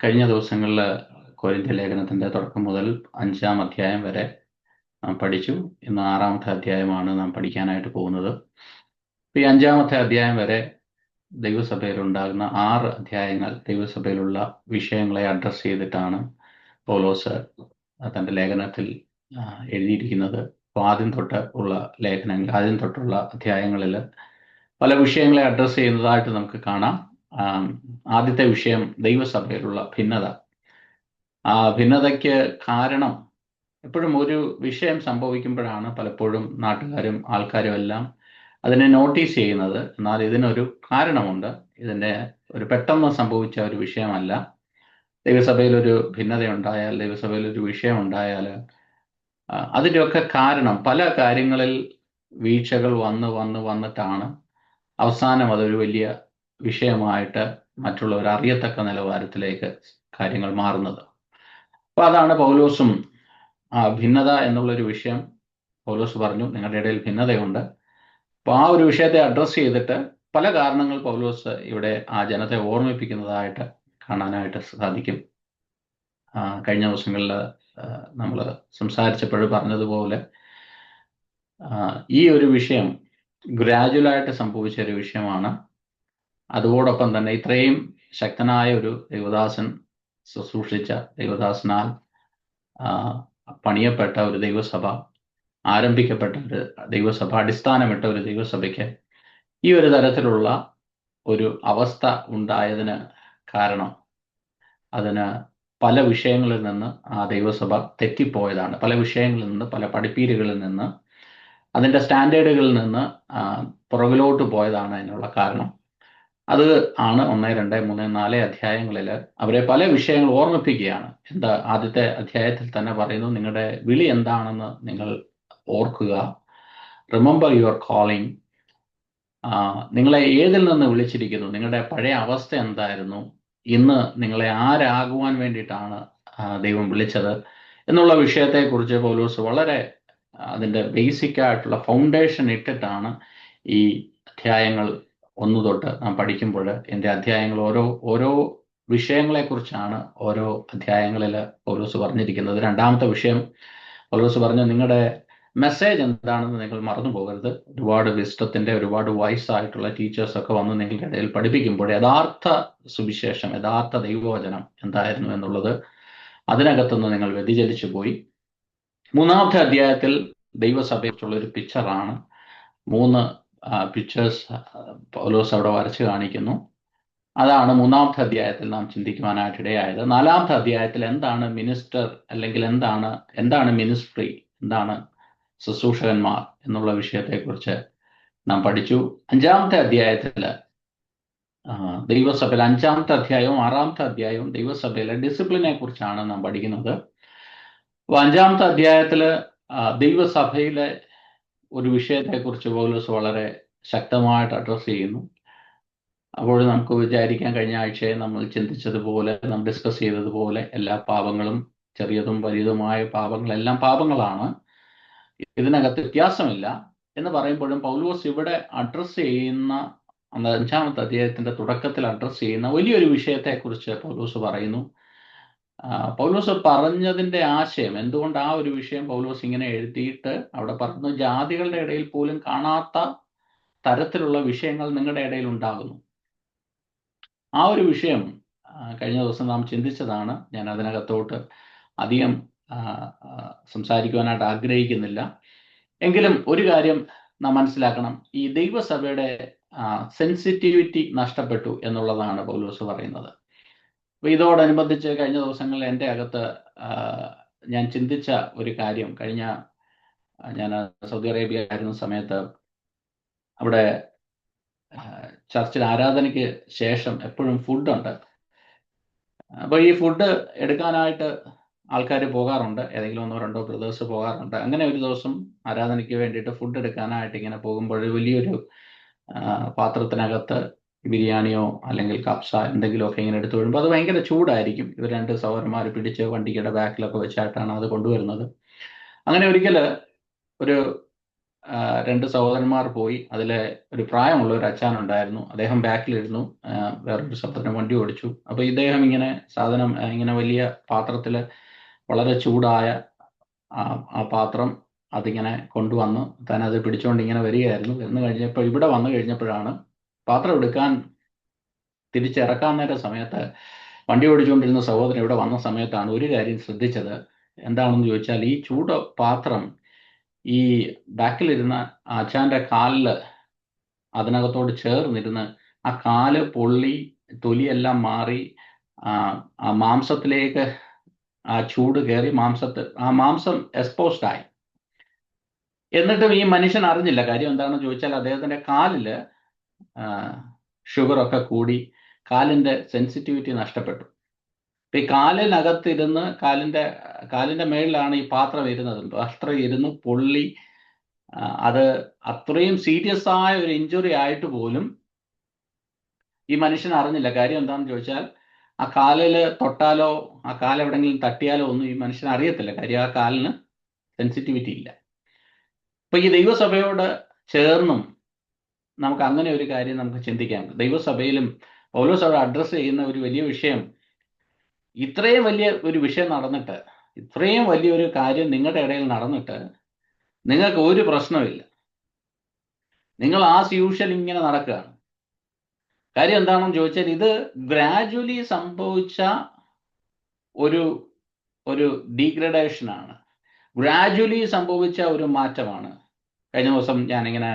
കഴിഞ്ഞ ദിവസങ്ങളിൽ കൊരിന്ത്യ ലേഖനത്തിന്റെ തുടക്കം മുതൽ 5-ാം അധ്യായം വരെ നാം പഠിച്ചു. ഇന്ന് 6-ാമത്തെ അധ്യായമാണ് നാം പഠിക്കാനായിട്ട് പോകുന്നത്. ഈ 5-ാമത്തെ അധ്യായം വരെ ദൈവസഭയിൽ ഉണ്ടാകുന്ന 6 അധ്യായങ്ങൾ ദൈവസഭയിലുള്ള വിഷയങ്ങളെ അഡ്രസ്സ് ചെയ്തിട്ടാണ് പൗലോസ് തന്റെ ലേഖനത്തിൽ എഴുതിയിരിക്കുന്നത്. അപ്പോൾ ആദ്യം തൊട്ടുള്ള അധ്യായങ്ങളിൽ പല വിഷയങ്ങളെ അഡ്രസ്സ് ചെയ്യുന്നതായിട്ട് നമുക്ക് കാണാം. ആദ്യത്തെ വിഷയം ദൈവസഭയിലുള്ള ഭിന്നത. ആ ഭിന്നതയ്ക്ക് കാരണം എപ്പോഴും ഒരു വിഷയം സംഭവിക്കുമ്പോഴാണ് പലപ്പോഴും നാട്ടുകാരും ആൾക്കാരും എല്ലാം അതിനെ നോട്ടീസ് ചെയ്യുന്നത്. എന്നാൽ ഇതിനൊരു കാരണമുണ്ട്. ഇതിൻ്റെ ഒരു പെട്ടെന്ന് സംഭവിച്ച ഒരു വിഷയമല്ല. ദൈവസഭയിൽ ഒരു ഭിന്നതയുണ്ടായാൽ, ദൈവസഭയിൽ ഒരു വിഷയം ഉണ്ടായാൽ അതിൻ്റെയൊക്കെ കാരണം പല കാര്യങ്ങളിൽ വീഴ്ചകൾ വന്നിട്ടാണ് അവസാനം അതൊരു വലിയ വിഷയമായിട്ട് മറ്റുള്ളവർ അറിയത്തക്ക നിലവാരത്തിലേക്ക് കാര്യങ്ങൾ മാറുന്നത്. അപ്പോൾ അതാണ് പൗലോസും ഭിന്നത എന്നുള്ളൊരു വിഷയം പൗലോസ് പറഞ്ഞു, നിങ്ങളുടെ ഇടയിൽ ഭിന്നതയുണ്ട്. അപ്പോൾ ആ ഒരു വിഷയത്തെ അഡ്രസ്സ് ചെയ്തിട്ട് പല കാരണങ്ങൾ പൗലോസ് ഇവിടെ ആ ജനത്തെ ഓർമ്മിപ്പിക്കുന്നതായിട്ട് കാണാനായിട്ട് സാധിക്കും. കഴിഞ്ഞ ദിവസങ്ങളിൽ നമ്മൾ സംസാരിച്ചപ്പോഴും പറഞ്ഞതുപോലെ ഈ ഒരു വിഷയം ഗ്രാജുവലായിട്ട് സംഭവിച്ച ഒരു വിഷയമാണ്. അതോടൊപ്പം തന്നെ ഇത്രയും ശക്തനായ ഒരു ദൈവദാസൻ ശുശ്രൂഷിച്ച ദൈവദാസനാൽ പണിയപ്പെട്ട ഒരു ദൈവസഭ, ആരംഭിക്കപ്പെട്ട ഒരു ദൈവസഭ, അടിസ്ഥാനമിട്ട ഒരു ദൈവസഭയ്ക്ക് ഈ ഒരു തരത്തിലുള്ള ഒരു അവസ്ഥ ഉണ്ടായതിന് കാരണം അതിന് പല വിഷയങ്ങളിൽ നിന്ന് ആ ദൈവസഭ തെറ്റിപ്പോയതാണ്. പല വിഷയങ്ങളിൽ നിന്ന്, പല പഠിപ്പീരുകളിൽ നിന്ന്, അതിൻ്റെ സ്റ്റാൻഡേർഡുകളിൽ നിന്ന് പുറകിലോട്ട് പോയതാണ് അതിനുള്ള കാരണം. അത് ആണ് 1, 2, 3, 4 അധ്യായങ്ങളിൽ അവരെ പല വിഷയങ്ങൾ ഓർമ്മിപ്പിക്കുകയാണ്. ആദ്യത്തെ അധ്യായത്തിൽ തന്നെ പറയുന്നു, നിങ്ങളുടെ വിളി എന്താണെന്ന് നിങ്ങൾ ഓർക്കുക. Remember your calling. നിങ്ങളെ ഏതിൽ നിന്ന് വിളിച്ചിരിക്കുന്നു, നിങ്ങളുടെ പഴയ അവസ്ഥ എന്തായിരുന്നു, ഇന്ന് നിങ്ങളെ ആരാകുവാൻ വേണ്ടിയിട്ടാണ് ദൈവം വിളിച്ചത് എന്നുള്ള വിഷയത്തെക്കുറിച്ച് പൗലോസ് വളരെ അതിൻ്റെ ബേസിക് ആയിട്ടുള്ള ഫൗണ്ടേഷൻ ഇട്ടിട്ടാണ് ഈ അധ്യായങ്ങൾ 1 തൊട്ട് നാം പഠിക്കുമ്പോൾ. എൻ്റെ അധ്യായങ്ങൾ ഓരോ വിഷയങ്ങളെക്കുറിച്ചാണ് ഓരോ അധ്യായങ്ങളിൽ പൗലോസ് പറഞ്ഞിരിക്കുന്നത്. 2-ാമത്തെ വിഷയം പൗലോസ് പറഞ്ഞു, നിങ്ങളുടെ മെസ്സേജ് എന്താണെന്ന് നിങ്ങൾ മറന്നു പോകരുത്. ഒരുപാട് വിസ്ഡത്തിൻ്റെ, ഒരുപാട് വയസ്സായിട്ടുള്ള ടീച്ചേഴ്സൊക്കെ വന്ന് നിങ്ങളുടെ ഇടയിൽ പഠിപ്പിക്കുമ്പോൾ യഥാർത്ഥ സുവിശേഷം, യഥാർത്ഥ ദൈവവചനം എന്തായിരുന്നു എന്നുള്ളത് അതിനകത്തുനിന്ന് നിങ്ങൾ വ്യതിചലിച്ചു പോയി. 3-ാമത്തെ അധ്യായത്തിൽ ദൈവസഭയെക്കുറിച്ചുള്ള ഒരു പിക്ചറാണ്. 3 പിക്ചേഴ്സ് പൗലോസ് അവിടെ വരച്ച് കാണിക്കുന്നു. അതാണ് 3-ാമത്തെ അധ്യായത്തിൽ നാം ചിന്തിക്കുവാനായിട്ട് ഇടയായത്. 4-ാമത്തെ അധ്യായത്തിൽ എന്താണ് മിനിസ്റ്റർ, അല്ലെങ്കിൽ എന്താണ് മിനിസ്ട്രി, എന്താണ് ശുശ്രൂഷകന്മാർ എന്നുള്ള വിഷയത്തെക്കുറിച്ച് നാം പഠിച്ചു. 5-ാമത്തെ അധ്യായത്തിൽ ദൈവസഭയിൽ 5-ാമത്തെ അധ്യായവും 6-ാമത്തെ അധ്യായവും ദൈവസഭയിലെ ഡിസിപ്ലിനെ കുറിച്ചാണ് നാം പഠിക്കുന്നത്. അപ്പോൾ 5-ാമത്തെ അധ്യായത്തിൽ ദൈവസഭയിലെ ഒരു വിഷയത്തെക്കുറിച്ച് പൗലോസ് വളരെ ശക്തമായിട്ട് അഡ്രസ്സ് ചെയ്യുന്നു. അപ്പോൾ നമുക്ക് വിചാരിക്കാൻ, കഴിഞ്ഞ ആഴ്ചയെ നമ്മൾ ചിന്തിച്ചതുപോലെ, നാം ഡിസ്കസ് ചെയ്തതുപോലെ, എല്ലാ പാപങ്ങളും, ചെറിയതും വലിയതുമായ പാപങ്ങളെല്ലാം പാപങ്ങളാണ്, ഇതിനകത്ത് വ്യത്യാസമില്ല എന്ന് പറയുമ്പോഴും പൗലോസ് ഇവിടെ അഡ്രസ്സ് ചെയ്യുന്ന 5-ാമത്തെ അധ്യായത്തിന്റെ തുടക്കത്തിൽ അഡ്രസ്സ് ചെയ്യുന്ന വലിയൊരു വിഷയത്തെക്കുറിച്ച് പൗലോസ് പറയുന്നു. പൗലോസ് പറഞ്ഞതിൻ്റെ ആശയം എന്തുകൊണ്ട് ആ ഒരു വിഷയം പൗലോസ് ഇങ്ങനെ എഴുതിയിട്ട് അവിടെ പറഞ്ഞു, ജാതികളുടെ ഇടയിൽ പോലും കാണാത്ത തരത്തിലുള്ള വിഷയങ്ങൾ നിങ്ങളുടെ ഇടയിൽ ഉണ്ടാകുന്നു. ആ ഒരു വിഷയം കഴിഞ്ഞ ദിവസം നാം ചിന്തിച്ചതാണ്. ഞാൻ അതിനകത്തോട്ട് അധികം സംസാരിക്കുവാനായിട്ട് ആഗ്രഹിക്കുന്നില്ല. എങ്കിലും ഒരു കാര്യം നാം മനസ്സിലാക്കണം, ഈ ദൈവസഭയുടെ സെൻസിറ്റിവിറ്റി നഷ്ടപ്പെട്ടു എന്നുള്ളതാണ് പൗലോസ് പറയുന്നത്. അപ്പോൾ ഇതോടനുബന്ധിച്ച് കഴിഞ്ഞ ദിവസങ്ങളിൽ എൻ്റെ അകത്ത് ഞാൻ ചിന്തിച്ച ഒരു കാര്യം, ഞാൻ സൗദി അറേബ്യ ആയിരുന്ന സമയത്ത് അവിടെ ചർച്ചിൽ ആരാധനയ്ക്ക് ശേഷം എപ്പോഴും ഫുഡുണ്ട്. അപ്പോൾ ഈ ഫുഡ് എടുക്കാനായിട്ട് ആൾക്കാർ പോകാറുണ്ട്. ഏതെങ്കിലും 1-2 ബ്രദേഴ്സ് പോകാറുണ്ട്. അങ്ങനെ ഒരു ദിവസം ആരാധനയ്ക്ക് വേണ്ടിയിട്ട് ഫുഡ് എടുക്കാനായിട്ട് ഇങ്ങനെ പോകുമ്പോൾ വലിയൊരു പാത്രത്തിനകത്ത് ബിരിയാണിയോ അല്ലെങ്കിൽ കപ്സ എന്തെങ്കിലുമൊക്കെ ഇങ്ങനെ എടുത്തു വരുമ്പോൾ അത് ഭയങ്കര ചൂടായിരിക്കും. ഇവർ 2 സഹോദരന്മാർ പിടിച്ച് വണ്ടിയുടെ ബാക്കിലൊക്കെ വെച്ചായിട്ടാണ് അത് കൊണ്ടുവരുന്നത്. അങ്ങനെ ഒരിക്കൽ ഒരു രണ്ട് സഹോദരന്മാർ പോയി. അതിലെ ഒരു പ്രായമുള്ള ഒരു അച്ഛനുണ്ടായിരുന്നു. അദ്ദേഹം ബാക്കിലിരുന്നു, വേറൊരു സഹോദരൻ വണ്ടി ഓടിച്ചു. അപ്പൊ ഇദ്ദേഹം ഇങ്ങനെ സാധനം ഇങ്ങനെ വലിയ പാത്രത്തില് വളരെ ചൂടായ ആ പാത്രം അതിങ്ങനെ കൊണ്ടുവന്ന് താൻ അത് പിടിച്ചുകൊണ്ട് ഇങ്ങനെ വരികയായിരുന്നു. ഇവിടെ വന്നു കഴിഞ്ഞപ്പോഴാണ് പാത്രം എടുക്കാൻ തിരിച്ചിറക്കാൻ നേരം സമയത്ത് വണ്ടി ഓടിച്ചുകൊണ്ടിരുന്ന സഹോദരൻ ഇവിടെ വന്ന സമയത്താണ് ഒരു കാര്യം ശ്രദ്ധിച്ചത്. എന്താണെന്ന് ചോദിച്ചാൽ, ഈ ചൂട് പാത്രം ഈ ബാക്കിലിരുന്ന അച്ഛൻ്റെ കാലില് അതിനകത്തോട് ചേർന്നിരുന്ന് ആ കാല് പൊള്ളി തൊലിയെല്ലാം മാറി ആ മാംസത്തിലേക്ക് ആ ചൂട് കയറി ആ മാംസം എക്സ്പോസ്ഡ് ആയി. എന്നിട്ടും ഈ മനുഷ്യൻ അറിഞ്ഞില്ല. കാര്യം എന്താണെന്ന് ചോദിച്ചാൽ, അദ്ദേഹത്തിന്റെ കാലില് ഷുഗറൊക്കെ കൂടി കാലിന്റെ സെൻസിറ്റിവിറ്റി നഷ്ടപ്പെട്ടു. ഈ കാലിനകത്തിരുന്ന് കാലിന്റെ മേളിലാണ് ഈ പാത്രം ഇരുന്നത്. പാത്രം ഇരുന്ന് പൊള്ളി അത് അത്രയും സീരിയസ് ആയ ഒരു ഇഞ്ചുറി ആയിട്ട് പോലും ഈ മനുഷ്യൻ അറിഞ്ഞില്ല. കാര്യം എന്താണെന്ന് ചോദിച്ചാൽ, ആ കാലില് തൊട്ടാലോ ആ കാലെവിടെങ്കിലും തട്ടിയാലോ ഒന്നും ഈ മനുഷ്യൻ അറിയത്തില്ല. കാര്യം ആ കാലിന് സെൻസിറ്റിവിറ്റി ഇല്ല. അപ്പൊ ഈ ദൈവസഭയോട് ചേർന്നും നമുക്ക് അങ്ങനെ ഒരു കാര്യം നമുക്ക് ചിന്തിക്കാം. ദൈവസഭയിലും പൗലോസ് അവിടെ അഡ്രസ്സ് ചെയ്യുന്ന ഒരു വലിയ വിഷയം, ഇത്രയും വലിയ ഒരു വിഷയം നടന്നിട്ട്, ഇത്രയും വലിയൊരു കാര്യം നിങ്ങളുടെ ഇടയിൽ നടന്നിട്ട് നിങ്ങൾക്ക് ഒരു പ്രശ്നമില്ല. നിങ്ങൾ ആസ് യൂഷ്വൽ ഇങ്ങനെ നടക്കുകയാണ്. കാര്യം എന്താണെന്ന് ചോദിച്ചാൽ, ഇത് ഗ്രാജുവലി സംഭവിച്ച ഒരു ഒരു ഡീഗ്രഡേഷനാണ്, ഗ്രാജുവലി സംഭവിച്ച ഒരു മാറ്റമാണ്. കഴിഞ്ഞ ദിവസം ഞാനിങ്ങനെ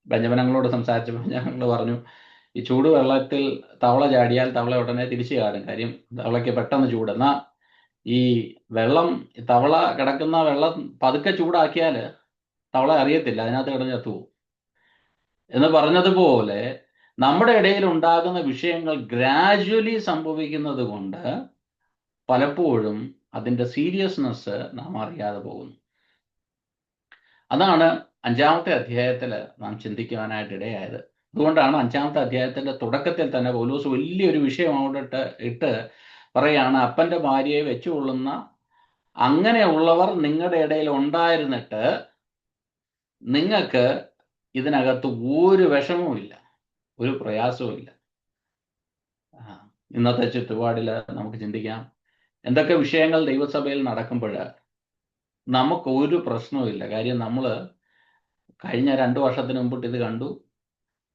ബെഞ്ചമിനങ്ങളോട് സംസാരിച്ചപ്പോൾ ഞങ്ങൾ പറഞ്ഞു, ഈ ചൂടുവെള്ളത്തിൽ തവള ചാടിയാൽ തവള ഉടനെ തിരിച്ചു ചാടും. കാര്യം തവളയ്ക്ക് പെട്ടെന്ന് ചൂട്. എന്നാൽ ഈ വെള്ളം, തവള കിടക്കുന്ന വെള്ളം പതുക്കെ ചൂടാക്കിയാൽ തവള അറിയത്തില്ല, അതിനകത്ത് കിടന്ന് ചത്തുപോകും എന്ന് പറഞ്ഞതുപോലെ നമ്മുടെ ഇടയിൽ ഉണ്ടാകുന്ന വിഷയങ്ങൾ ഗ്രാജുവലി സംഭവിക്കുന്നത് കൊണ്ട് പലപ്പോഴും അതിൻ്റെ സീരിയസ്നെസ് നാം അറിയാതെ പോകുന്നു. അതാണ് 5-ാമത്തെ അധ്യായത്തിൽ നാം ചിന്തിക്കുവാനായിട്ട് ഇടയായത്. അതുകൊണ്ടാണ് 5-ാമത്തെ അധ്യായത്തിന്റെ തുടക്കത്തിൽ തന്നെ പൗലോസ് വലിയൊരു വിഷയം അവിടെ ഇട്ട് പറയാണ്, അപ്പന്റെ ഭാര്യയെ വെച്ചുകൊള്ളുന്ന അങ്ങനെയുള്ളവർ നിങ്ങളുടെ ഇടയിൽ ഉണ്ടായിരുന്നിട്ട് നിങ്ങൾക്ക് ഇതിനകത്ത് ഒരു വിഷമവും ഇല്ല, ഒരു പ്രയാസവും ഇല്ല. ഇന്നത്തെ ചുറ്റുപാടിൽ നമുക്ക് ചിന്തിക്കാം, എന്തൊക്കെ വിഷയങ്ങൾ ദൈവസഭയിൽ നടക്കുമ്പോൾ നമുക്ക് ഒരു പ്രശ്നവും ഇല്ല. കാര്യം നമ്മൾ കഴിഞ്ഞ 2 വർഷത്തിന് മുമ്പിട്ട് ഇത് കണ്ടു,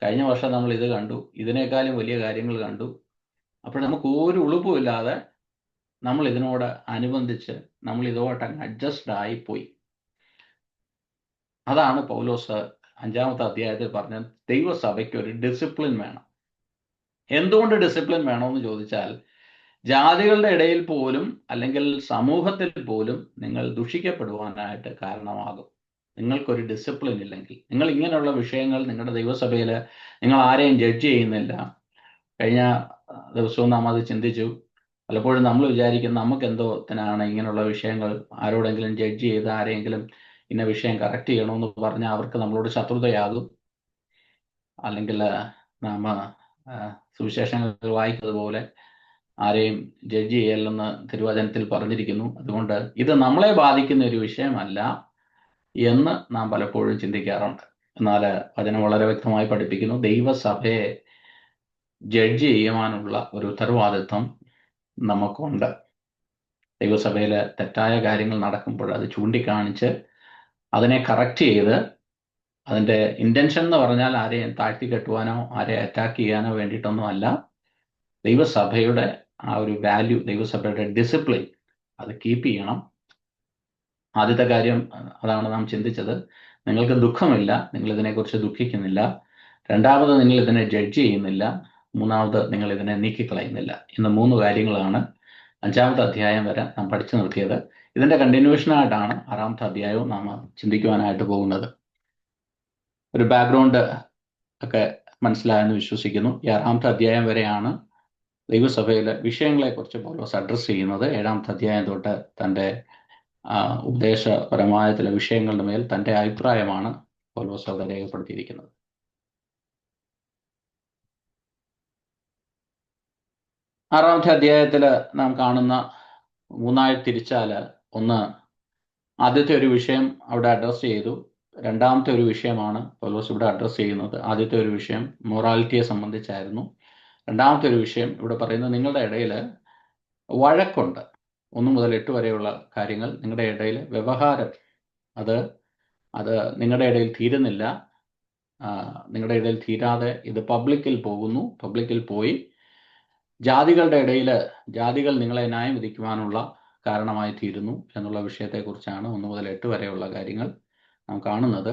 കഴിഞ്ഞ വർഷം നമ്മൾ ഇത് കണ്ടു, ഇതിനേക്കാളും വലിയ കാര്യങ്ങൾ കണ്ടു. അപ്പോൾ നമുക്ക് ഒരു ഉളുപ്പുമില്ലാതെ നമ്മൾ ഇതിനോട് അനുബന്ധിച്ച് നമ്മൾ ഇതോട്ട് അഡ്ജസ്റ്റ് ആയിപ്പോയി. അതാണ് പൗലോസ് 5-ാമത്തെ അധ്യായത്തിൽ പറഞ്ഞ ദൈവസഭയ്ക്ക് ഒരു ഡിസിപ്ലിൻ വേണം. എന്തുകൊണ്ട് ഡിസിപ്ലിൻ വേണമെന്ന് ചോദിച്ചാൽ, ജാതികളുടെ ഇടയിൽ പോലും അല്ലെങ്കിൽ സമൂഹത്തിൽ പോലും നിങ്ങൾ ദുഷിക്കപ്പെടുവാനായിട്ട് കാരണമാകും നിങ്ങൾക്കൊരു ഡിസിപ്ലിൻ ഇല്ലെങ്കിൽ. നിങ്ങൾ ഇങ്ങനെയുള്ള വിഷയങ്ങൾ നിങ്ങളുടെ ദൈവസഭയിൽ നിങ്ങൾ ആരെയും ജഡ്ജ് ചെയ്യുന്നില്ല. കഴിഞ്ഞ ദിവസവും നാം അത് ചിന്തിച്ചു. പലപ്പോഴും നമ്മൾ വിചാരിക്കും നമുക്ക് എന്തോത്തിനാണ് ഇങ്ങനെയുള്ള വിഷയങ്ങൾ, ആരോടെങ്കിലും ജഡ്ജ് ചെയ്ത് ആരെങ്കിലും ഇന്ന വിഷയം കറക്റ്റ് ചെയ്യണമെന്ന് പറഞ്ഞാൽ അവർക്ക് നമ്മളോട് ശത്രുതയാകും. അല്ലെങ്കിൽ നാം സുവിശേഷങ്ങൾ വായിക്കുന്നത് പോലെ ആരെയും ജഡ്ജ് ചെയ്യല്ലെന്ന് തിരുവചനത്തിൽ പറഞ്ഞിരിക്കുന്നു. അതുകൊണ്ട് ഇത് നമ്മളെ ബാധിക്കുന്ന ഒരു വിഷയമല്ല എന്ന് നാം പലപ്പോഴും ചിന്തിക്കാറുണ്ട്. എന്നാൽ വചനം വളരെ വ്യക്തമായി പഠിപ്പിക്കുന്നു, ദൈവസഭയെ ജഡ്ജ് ചെയ്യുവാനുള്ള ഒരു ഉത്തരവാദിത്വം നമുക്കുണ്ട്. ദൈവസഭയിൽ തെറ്റായ കാര്യങ്ങൾ നടക്കുമ്പോൾ അത് ചൂണ്ടിക്കാണിച്ച് അതിനെ കറക്റ്റ് ചെയ്ത്, അതിൻ്റെ ഇൻറ്റൻഷൻ എന്ന് പറഞ്ഞാൽ ആരെയും താഴ്ത്തി കെട്ടുവാനോ ആരെയും അറ്റാക്ക് ചെയ്യാനോ വേണ്ടിയിട്ടൊന്നും അല്ല. ദൈവസഭയുടെ ആ ഒരു വാല്യൂ, ദൈവസഭയുടെ ഡിസിപ്ലിൻ അത് കീപ്പ് ചെയ്യണം. ആദ്യത്തെ കാര്യം അതാണ് നാം ചിന്തിച്ചത്. നിങ്ങൾക്ക് ദുഃഖമില്ല, നിങ്ങൾ ഇതിനെക്കുറിച്ച് ദുഃഖിക്കുന്നില്ല. രണ്ടാമത്, നിങ്ങൾ ഇതിനെ ജഡ്ജ് ചെയ്യുന്നില്ല. മൂന്നാമത്, നിങ്ങൾ ഇതിനെ നീക്കിക്കളയുന്നില്ല. എന്ന 3 കാര്യങ്ങളാണ് 5-ാമത്തെ അധ്യായം വരെ നാം പഠിച്ചു നിർത്തിയത്. ഇതിന്റെ കണ്ടിന്യൂഷനായിട്ടാണ് 6-ാമത്തെ അധ്യായവും നാം ചിന്തിക്കുവാനായിട്ട് പോകുന്നത്. ഒരു ബാക്ക്ഗ്രൗണ്ട് ഒക്കെ മനസ്സിലായെന്ന് വിശ്വസിക്കുന്നു. ഈ 6-ാമത്തെ അധ്യായം വരെയാണ് ദൈവസഭയിലെ വിഷയങ്ങളെക്കുറിച്ച് പൗലോസ് അഡ്രസ്സ് ചെയ്യുന്നത്. 7-ാമത്തെ അധ്യായം തൊട്ട് തൻ്റെ ഉപദേശപരമായ ചില വിഷയങ്ങളുടെ മേൽ തൻ്റെ അഭിപ്രായമാണ് പൗലോസ് അവിടെ രേഖപ്പെടുത്തിയിരിക്കുന്നത്. 6-ാമത്തെ അധ്യായത്തിൽ നാം കാണുന്ന 3ആയി തിരിച്ചാൽ, ഒന്ന്, ആദ്യത്തെ ഒരു വിഷയം അവിടെ അഡ്രസ്സ് ചെയ്തു. രണ്ടാമത്തെ ഒരു വിഷയമാണ് പൗലോസ് ഇവിടെ അഡ്രസ്സ് ചെയ്യുന്നത്. ആദ്യത്തെ ഒരു വിഷയം മൊറാലിറ്റിയെ സംബന്ധിച്ചായിരുന്നു. രണ്ടാമത്തെ ഒരു വിഷയം ഇവിടെ പറയുന്നത് നിങ്ങളുടെ ഇടയിൽ വഴക്കുണ്ട്. 1 മുതൽ 8 വരെയുള്ള കാര്യങ്ങൾ. നിങ്ങളുടെ ഇടയിൽ വ്യവഹാരം അത് നിങ്ങളുടെ ഇടയിൽ തീരുന്നില്ല. നിങ്ങളുടെ ഇടയിൽ തീരാതെ ഇത് പബ്ലിക്കിൽ പോകുന്നു. പബ്ലിക്കിൽ പോയി ജാതികളുടെ ഇടയിൽ ജാതികൾ നിങ്ങളെ ന്യായം വിധിക്കുവാനുള്ള കാരണമായി തീരുന്നു എന്നുള്ള വിഷയത്തെക്കുറിച്ചാണ് 1 മുതൽ 8 വരെയുള്ള കാര്യങ്ങൾ നാം കാണുന്നത്.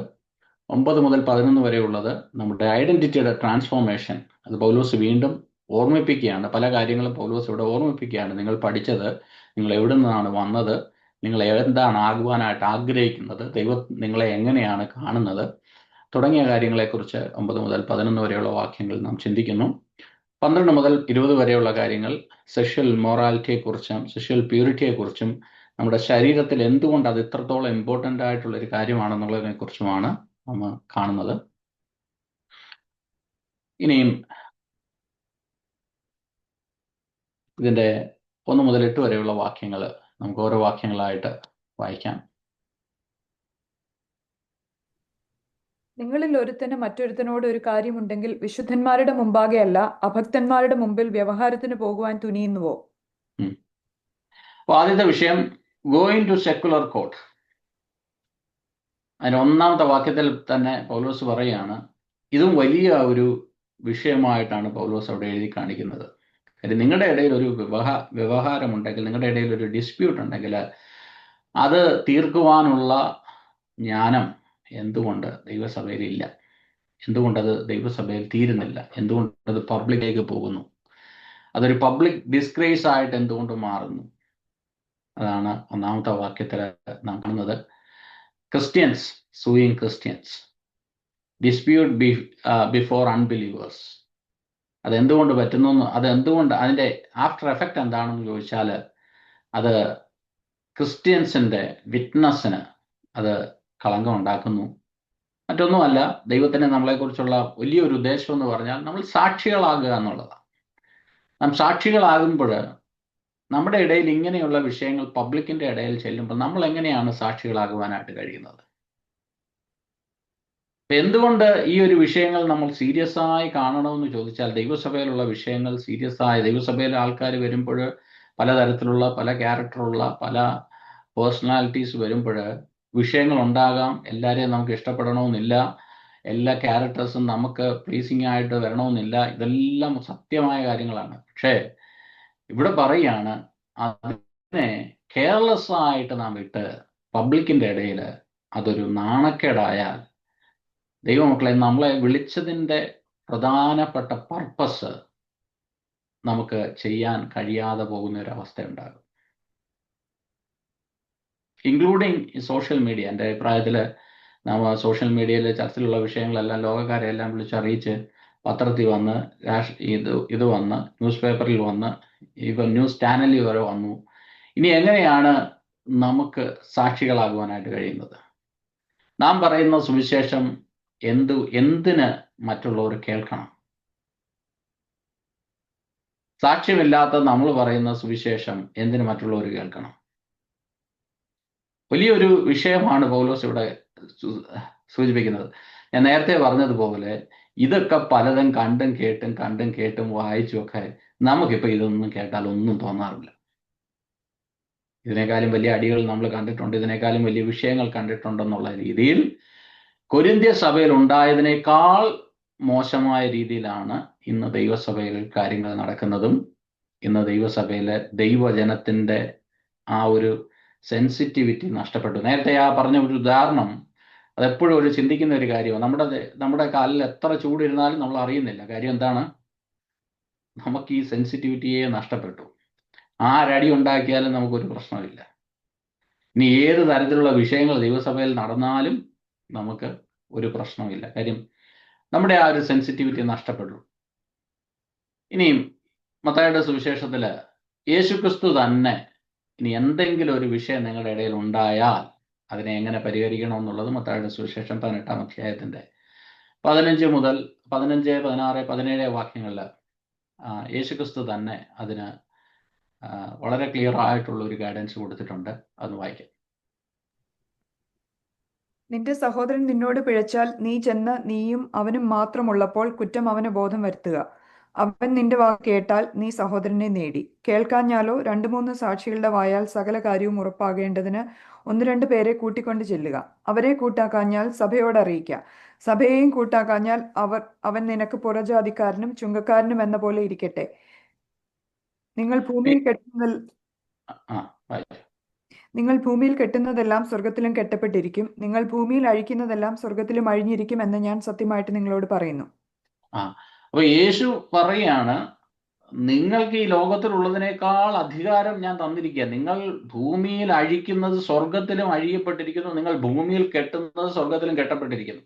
9 മുതൽ 11 വരെയുള്ളത് നമ്മുടെ ഐഡന്റിറ്റിയുടെ ട്രാൻസ്ഫോർമേഷൻ. അത് പൗലോസ് വീണ്ടും ഓർമ്മിപ്പിക്കുകയാണ്. പല കാര്യങ്ങളും പൗലോസ് ഇവിടെ ഓർമ്മിപ്പിക്കുകയാണ്. നിങ്ങൾ പഠിച്ചത്, നിങ്ങൾ എവിടെ നിന്നാണ് വന്നത്, നിങ്ങൾ എന്താണ് ആകുവാനായിട്ട് ആഗ്രഹിക്കുന്നത്, ദൈവം നിങ്ങളെ എങ്ങനെയാണ് കാണുന്നത് തുടങ്ങിയ കാര്യങ്ങളെക്കുറിച്ച് 9 മുതൽ 11 വരെയുള്ള വാക്യങ്ങൾ നാം ചിന്തിക്കുന്നു. 12 മുതൽ 20 വരെയുള്ള കാര്യങ്ങൾ സെക്ഷൽ മൊറാലിറ്റിയെക്കുറിച്ചും സെക്ഷൽ പ്യൂരിറ്റിയെക്കുറിച്ചും നമ്മുടെ ശരീരത്തിൽ എന്തുകൊണ്ട് അത് ഇത്രത്തോളം ഇമ്പോർട്ടൻ്റ് ആയിട്ടുള്ള ഒരു കാര്യമാണെന്നുള്ളതിനെ കുറിച്ചുമാണ് നമ്മൾ കാണുന്നത്. ഇനിയും ഇതിൻ്റെ 1 മുതൽ 8 വരെയുള്ള വാക്യങ്ങൾ നമുക്ക് ഓരോ വാക്യങ്ങളായിട്ട് വായിക്കാം. നിങ്ങളിൽ ഒരുത്തന് മറ്റൊരുത്തനോട് ഒരു കാര്യമുണ്ടെങ്കിൽ വിശുദ്ധന്മാരുടെ മുമ്പാകെ അല്ല അഭക്തന്മാരുടെ മുമ്പിൽ വ്യവഹാരത്തിന് പോകുവാൻ തുനിയുന്നുവോ? അപ്പോൾ ആദ്യത്തെ വിഷയം ഗോയിങ് ടു സെക്കുലർ കോർട്ട്. അതിന് 1-ാമത്തെ വാക്യത്തിൽ തന്നെ പൗലോസ് പറയുകയാണ്, ഇതും വലിയ ഒരു വിഷയമായിട്ടാണ് പൗലോസ് അവിടെ എഴുതി കാണിക്കുന്നത്. കാര്യം നിങ്ങളുടെ ഇടയിൽ ഒരു വ്യവഹാരമുണ്ടെങ്കിൽ, നിങ്ങളുടെ ഇടയിൽ ഒരു ഡിസ്പ്യൂട്ട് ഉണ്ടെങ്കിൽ അത് തീർക്കുവാനുള്ള ജ്ഞാനം എന്തുകൊണ്ട് ദൈവസഭയിലില്ല? എന്തുകൊണ്ടത് ദൈവസഭയിൽ തീരുന്നില്ല? എന്തുകൊണ്ടത് പബ്ലിക്കിലേക്ക് പോകുന്നു? അതൊരു പബ്ലിക് ഡിസ്ഗ്രേസ് ആയിട്ട് എന്തുകൊണ്ട് മാറുന്നു? അതാണ് 1-ാമത്തെ വാക്യത്തിൽ നാം കാണുന്നത്. Christians sewing Christians, dispute before unbelievers. അതെന്തുകൊണ്ട് പറ്റുന്നു? അതെന്തുകൊണ്ട്, അതിൻ്റെ ആഫ്റ്റർ എഫക്റ്റ് എന്താണെന്ന് ചോദിച്ചാൽ അത് ക്രിസ്ത്യൻസിൻ്റെ വിറ്റ്നസ്സിന് അത് കളങ്കം ഉണ്ടാക്കുന്നു. മറ്റൊന്നുമല്ല, ദൈവത്തിന് നമ്മളെക്കുറിച്ചുള്ള വലിയൊരു ഉദ്ദേശം എന്ന് പറഞ്ഞാൽ നമ്മൾ സാക്ഷികളാകുക എന്നുള്ളതാണ്. നാം സാക്ഷികളാകുമ്പോൾ നമ്മുടെ ഇടയിൽ ഇങ്ങനെയുള്ള വിഷയങ്ങൾ പബ്ലിക്കിൻ്റെ ഇടയിൽ ചെല്ലുമ്പോൾ നമ്മൾ എങ്ങനെയാണ് സാക്ഷികളാകുവാനായിട്ട് കഴിയുന്നത്? എന്തുകൊണ്ട് ഈ ഒരു വിഷയങ്ങൾ നമ്മൾ സീരിയസ് ആയി കാണണമെന്ന് ചോദിച്ചാൽ, ദൈവസഭയിലുള്ള വിഷയങ്ങൾ സീരിയസ് ആയി, ദൈവസഭയിലെ ആൾക്കാർ വരുമ്പോൾ പലതരത്തിലുള്ള പല ക്യാരക്ടറുള്ള പല പേഴ്സണാലിറ്റീസ് വരുമ്പോൾ വിഷയങ്ങൾ ഉണ്ടാകാം. എല്ലാവരെയും നമുക്ക് ഇഷ്ടപ്പെടണമെന്നില്ല, എല്ലാ ക്യാരക്ടേഴ്സും നമുക്ക് പ്ലീസിങ് ആയിട്ട് വരണമെന്നില്ല. ഇതെല്ലാം സത്യമായ കാര്യങ്ങളാണ്. പക്ഷേ ഇവിടെ പറയുകയാണ്, അതിനെ കെയർലെസ് ആയിട്ട് നാം വിട്ട് പബ്ലിക്കിൻ്റെ ഇടയിൽ അതൊരു നാണക്കേടായാൽ ദൈവമക്കളെ നമ്മളെ വിളിച്ചതിൻ്റെ പ്രധാനപ്പെട്ട പർപ്പസ് നമുക്ക് ചെയ്യാൻ കഴിയാതെ പോകുന്ന ഒരു അവസ്ഥ ഉണ്ടാകും. Including social media. എൻ്റെ അഭിപ്രായത്തിൽ നാം സോഷ്യൽ മീഡിയയിൽ ചർച്ചയിലുള്ള വിഷയങ്ങളെല്ലാം ലോകക്കാരെല്ലാം വിളിച്ചറിയിച്ച് പത്രത്തിൽ വന്ന് ഇത് വന്ന് ന്യൂസ് പേപ്പറിൽ വന്ന് ഇപ്പം ന്യൂസ് ചാനലിൽ വരെ വന്നു. ഇനി എങ്ങനെയാണ് നമുക്ക് സാക്ഷികളാകുവാനായിട്ട് കഴിയുന്നത്? നാം പറയുന്ന സുവിശേഷം എന്തിന് മറ്റുള്ളവർ കേൾക്കണം? സാക്ഷ്യമില്ലാത്ത നമ്മൾ പറയുന്ന സുവിശേഷം എന്തിന് മറ്റുള്ളവർ കേൾക്കണം? വലിയൊരു വിഷയമാണ് പൗലോസ് ഇവിടെ സൂചിപ്പിക്കുന്നത്. ഞാൻ നേരത്തെ പറഞ്ഞതുപോലെ ഇതൊക്കെ പലതും കണ്ടും കേട്ടും വായിച്ചുമൊക്കെ നമുക്കിപ്പോൾ ഇതൊന്നും കേട്ടാൽ ഒന്നും തോന്നാറില്ല. ഇതിനേക്കാളും വലിയ അടികൾ നമ്മൾ കണ്ടിട്ടുണ്ട്, ഇതിനേക്കാളും വലിയ വിഷയങ്ങൾ കണ്ടിട്ടുണ്ടെന്നുള്ള രീതിയിൽ കൊരിന്ത്യ സഭയിൽ ഉണ്ടായതിനേക്കാൾ മോശമായ രീതിയിലാണ് ഇന്ന് ദൈവസഭയിൽ കാര്യങ്ങൾ നടക്കുന്നതും. ഇന്ന് ദൈവസഭയിലെ ദൈവജനത്തിൻ്റെ ആ ഒരു സെൻസിറ്റിവിറ്റി നഷ്ടപ്പെട്ടു. നേരത്തെ പറഞ്ഞ ഒരു ഉദാഹരണം അതെപ്പോഴും ഒരു ചിന്തിക്കുന്ന ഒരു കാര്യമാണ്. നമ്മുടെ കാലിൽ എത്ര ചൂടിരുന്നാലും നമ്മൾ അറിയുന്നില്ല. കാര്യം എന്താണ്? നമുക്ക് ഈ സെൻസിറ്റിവിറ്റിയെ നഷ്ടപ്പെട്ടു. ആരടി ഉണ്ടാക്കിയാലും നമുക്കൊരു പ്രശ്നമില്ല. ഇനി ഏത് തരത്തിലുള്ള വിഷയങ്ങൾ ദൈവസഭയിൽ നടന്നാലും നമുക്ക് ഒരു പ്രശ്നമില്ല. കാര്യം നമ്മുടെ ആ ഒരു സെൻസിറ്റിവിറ്റി നഷ്ടപ്പെട്ടു. ഇനിയും മത്തായിയുടെ സുവിശേഷത്തിൽ യേശുക്രിസ്തു തന്നെ ഇനി എന്തെങ്കിലും ഒരു വിഷയം നിങ്ങളുടെ ഇടയിൽ ഉണ്ടായാൽ അതിനെ എങ്ങനെ പരിഹരിക്കണം എന്നുള്ളത് മത്തായിയുടെ സുവിശേഷം 18-ാം അധ്യായത്തിൻ്റെ 15 മുതൽ 15, 16, 17 വാക്യങ്ങളിൽ യേശുക്രിസ്തു തന്നെ അതിന് വളരെ ക്ലിയർ ആയിട്ടുള്ള ഒരു ഗൈഡൻസ് കൊടുത്തിട്ടുണ്ട്. അത് വായിക്കാം. നിന്റെ സഹോദരൻ നിന്നോട് പിഴച്ചാൽ നീ ചെന്ന് നീയും അവനും മാത്രമുള്ളപ്പോൾ കുറ്റം അവന് ബോധം വരുത്തുക. അവൻ നിന്റെ വാക്ക് കേട്ടാൽ നീ സഹോദരനെ നേടി. കേൾക്കാഞ്ഞാലോ 2-3 സാക്ഷികളുടെ വായാൽ സകല കാര്യവും ഉറപ്പാകേണ്ടതിന് 1-2 പേരെ കൂട്ടിക്കൊണ്ട് ചെല്ലുക. അവരെ കൂട്ടാക്കാഞ്ഞാൽ സഭയോട് അറിയിക്ക. സഭയെയും കൂട്ടാക്കാഞ്ഞാൽ അവൻ നിനക്ക് പുറജാതിക്കാരനും ചുങ്കക്കാരനും എന്ന പോലെ ഇരിക്കട്ടെ. നിങ്ങൾ ഭൂമിയിൽ കെട്ടുന്നതിൽ ആ വായിച്ചു. നിങ്ങൾ ഭൂമിയിൽ കെട്ടുന്നതെല്ലാം സ്വർഗത്തിലും കെട്ടപ്പെട്ടിരിക്കും. നിങ്ങൾ ഭൂമിയിൽ അഴിക്കുന്നതെല്ലാം സ്വർഗത്തിലും അഴിഞ്ഞിരിക്കും എന്ന് ഞാൻ സത്യമായിട്ട് നിങ്ങളോട് പറയുന്നു. ആ അപ്പൊ യേശു പറയാണ്, നിങ്ങൾക്ക് ഈ ലോകത്തിലുള്ളതിനേക്കാൾ അധികാരം ഞാൻ തന്നിരിക്കുക. നിങ്ങൾ ഭൂമിയിൽ അഴിക്കുന്നത് സ്വർഗത്തിലും അഴിയപ്പെട്ടിരിക്കുന്നു, നിങ്ങൾ ഭൂമിയിൽ കെട്ടുന്നത് സ്വർഗത്തിലും കെട്ടപ്പെട്ടിരിക്കുന്നു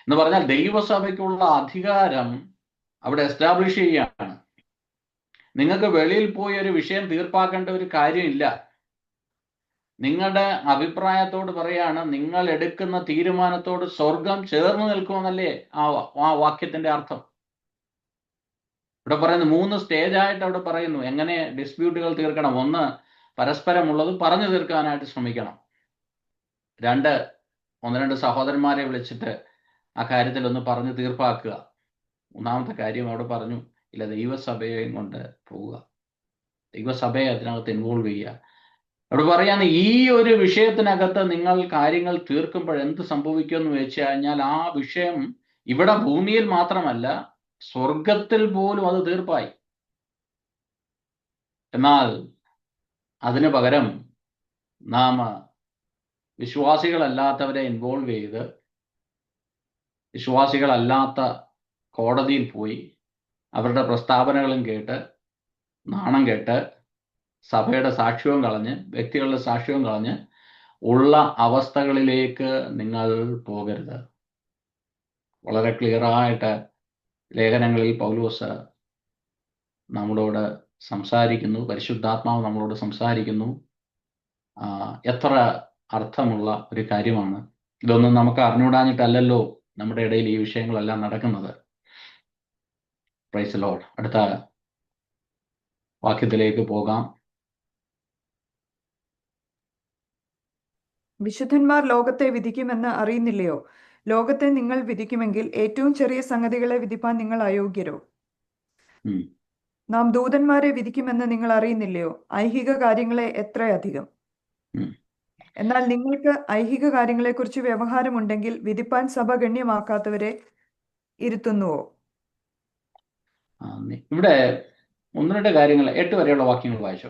എന്ന് പറഞ്ഞാൽ ദൈവസഭയ്ക്കുള്ള അധികാരം അവിടെ എസ്റ്റാബ്ലിഷ് ചെയ്യുകയാണ്. നിങ്ങൾക്ക് വെളിയിൽ പോയി ഒരു വിഷയം തീർപ്പാക്കേണ്ട ഒരു കാര്യമില്ല. നിങ്ങളുടെ അഭിപ്രായത്തോട് പറയാണ്, നിങ്ങൾ എടുക്കുന്ന തീരുമാനത്തോട് സ്വർഗം ചേർന്ന് നിൽക്കുമെന്നല്ലേ ആ വാക്യത്തിന്റെ അർത്ഥം. ഇവിടെ പറയുന്നു 3 സ്റ്റേജായിട്ട് അവിടെ പറയുന്നു എങ്ങനെ ഡിസ്പ്യൂട്ടുകൾ തീർക്കണം. 1, പരസ്പരമുള്ളത് പറഞ്ഞു തീർക്കാനായിട്ട് ശ്രമിക്കണം. 2, 1-2 സഹോദരന്മാരെ വിളിച്ചിട്ട് ആ കാര്യത്തിൽ ഒന്ന് പറഞ്ഞു തീർപ്പാക്കുക. 3-ാമത്തെ കാര്യം അവിടെ പറഞ്ഞു, ഇല്ല, ദൈവസഭയെയും കൊണ്ട് പോവുക, ദൈവസഭയെ അതിനകത്ത് ഇൻവോൾവ് ചെയ്യുക. അവിടെ പറയാണ്, ഈ ഒരു വിഷയത്തിനകത്ത് നിങ്ങൾ കാര്യങ്ങൾ തീർക്കുമ്പോൾ എന്ത് സംഭവിക്കുമെന്ന് വെച്ച് കഴിഞ്ഞാൽ ആ വിഷയം ഇവിടെ ഭൂമിയിൽ മാത്രമല്ല സ്വർഗത്തിൽ പോലും അത് തീർപ്പായി. എന്നാൽ അതിനു പകരം നാം വിശ്വാസികളല്ലാത്തവരെ ഇൻവോൾവ് ചെയ്ത് വിശ്വാസികളല്ലാത്ത കോടതിയിൽ പോയി അവരുടെ പ്രസ്താവനകളും കേട്ട് നാണം കേട്ട് സഭയുടെ സാക്ഷ്യവും കളഞ്ഞ് വ്യക്തികളുടെ സാക്ഷ്യവും കളഞ്ഞ് ഉള്ള അവസ്ഥകളിലേക്ക് നിങ്ങൾ പോകരുത്. വളരെ ക്ലിയറായിട്ട് ലേഖനങ്ങളിൽ പൗലോസ് നമ്മളോട് സംസാരിക്കുന്നു, പരിശുദ്ധാത്മാവ് നമ്മളോട് സംസാരിക്കുന്നു. എത്ര അർത്ഥമുള്ള ഒരു കാര്യമാണ്. ഇതൊന്നും നമുക്ക് അറിഞ്ഞുകൂടാഞ്ഞിട്ടല്ലല്ലോ നമ്മുടെ ഇടയിൽ ഈ വിഷയങ്ങളെല്ലാം നടക്കുന്നത്. Praise the Lord. അടുത്ത വാക്യത്തിലേക്ക് പോകാം. വിശുദ്ധന്മാർ ലോകത്തെ വിധിക്കുമെന്ന് അറിയുന്നില്ലയോ? ലോകത്തെ നിങ്ങൾ വിധിക്കുമെങ്കിൽ ഏറ്റവും ചെറിയ സംഗതികളെ വിധിപ്പാൻ നിങ്ങൾ അയോഗ്യരോ? നാം ദൂതന്മാരെ വിധിക്കുമെന്ന് നിങ്ങൾ അറിയുന്നില്ലയോ? ഐഹിക കാര്യങ്ങളെ എത്രയധികം. എന്നാൽ നിങ്ങൾക്ക് ഐഹിക കാര്യങ്ങളെക്കുറിച്ച് വ്യവഹാരമുണ്ടെങ്കിൽ വിധിപ്പാൻ സഭ ഗണ്യമാക്കാത്തവരെ ഇരുത്തുന്നുവോ? ഇവിടെ 1-2 കാര്യങ്ങൾ 8 വരെയുള്ള വാക്യങ്ങൾ വായിച്ചു.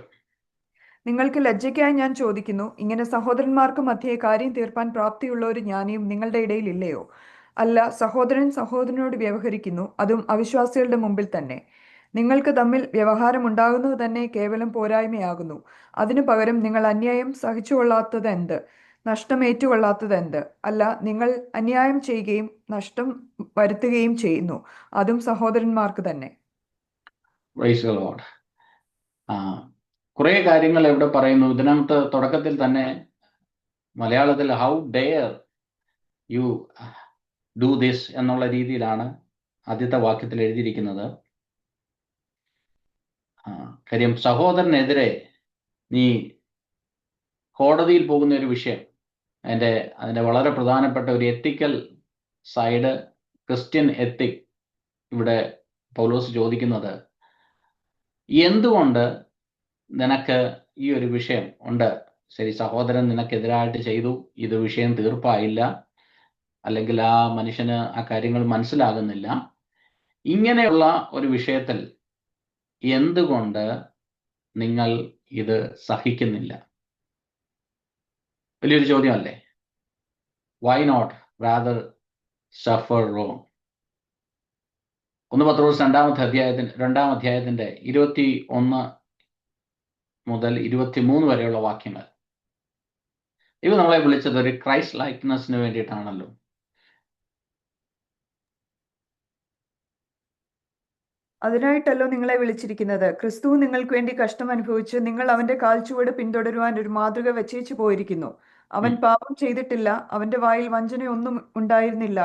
നിങ്ങൾക്ക് ലജ്ജയ്ക്കായി ഞാൻ ചോദിക്കുന്നു, ഇങ്ങനെ സഹോദരന്മാർക്ക് മധ്യേ കാര്യം തീർപ്പാൻ പ്രാപ്തിയുള്ള ഒരു ജ്ഞാനിയും നിങ്ങളുടെ ഇടയിൽ ഇല്ലയോ? അല്ല, സഹോദരൻ സഹോദരനോട് വ്യവഹരിക്കുന്നു, അതും അവിശ്വാസികളുടെ മുമ്പിൽ തന്നെ. നിങ്ങൾക്ക് തമ്മിൽ വ്യവഹാരമുണ്ടാകുന്നത് തന്നെ കേവലം പോരായ്മയാകുന്നു. അതിനു പകരം നിങ്ങൾ അന്യായം സഹിച്ചുകൊള്ളാത്തത് എന്ത്? നഷ്ടം ഏറ്റുകൊള്ളാത്തത് എന്ത്? അല്ല, നിങ്ങൾ അന്യായം ചെയ്യുകയും നഷ്ടം വരുത്തുകയും ചെയ്യുന്നു, അതും സഹോദരന്മാർക്ക് തന്നെ. കുറെ കാര്യങ്ങൾ എവിടെ പറയുന്നു. ഇതിനകത്ത് തുടക്കത്തിൽ തന്നെ മലയാളത്തിൽ how dare you do this എന്നുള്ള രീതിയിലാണ് ആദ്യത്തെ വാക്യത്തിൽ എഴുതിയിരിക്കുന്നത്. കാര്യം സഹോദരനെതിരെ നീ കോടതിയിൽ പോകുന്ന ഒരു വിഷയം, അതിൻ്റെ വളരെ പ്രധാനപ്പെട്ട ഒരു എത്തിക്കൽ സൈഡ്, ക്രിസ്ത്യൻ എത്തിക് ഇവിടെ പൗലോസ് ചോദിക്കുന്നത്, എന്തുകൊണ്ട് നിനക്ക് ഈ ഒരു വിഷയം ഉണ്ട്? ശരി, സഹോദരൻ നിനക്കെതിരായിട്ട് ചെയ്തു, ഇത് വിഷയം തീർപ്പായില്ല, അല്ലെങ്കിൽ ആ മനുഷ്യന് ആ കാര്യങ്ങൾ മനസ്സിലാകുന്നില്ല. ഇങ്ങനെയുള്ള ഒരു വിഷയത്തിൽ എന്തുകൊണ്ട് നിങ്ങൾ ഇത് സഹിക്കുന്നില്ല? വലിയൊരു ചോദ്യമല്ലേ? Why not rather suffer wrong? 1 പത്രോസ് 2-ാം അധ്യായത്തിന്റെ 21 മുതൽ 23 വരെയുള്ള വാക്യങ്ങൾ. ഇവ നമ്മളെ വിളിച്ചത് ഒരു ക്രൈസ്റ്റ് ലൈക്ക്നെസ്സിന് വേണ്ടിയിട്ടാണല്ലോ. അതിനായിട്ടല്ലോ നിങ്ങളെ വിളിച്ചിരിക്കുന്നത്. ക്രിസ്തു നിങ്ങൾക്ക് വേണ്ടി കഷ്ടം അനുഭവിച്ച് നിങ്ങൾ അവന്റെ കാൽച്ചുവട് പിന്തുടരുവാൻ ഒരു മാതൃക വെച്ചേച്ചു പോയിരിക്കുന്നു. അവൻ പാപം ചെയ്തിട്ടില്ല, അവന്റെ വായിൽ വഞ്ചനയൊന്നും ഉണ്ടായിരുന്നില്ല.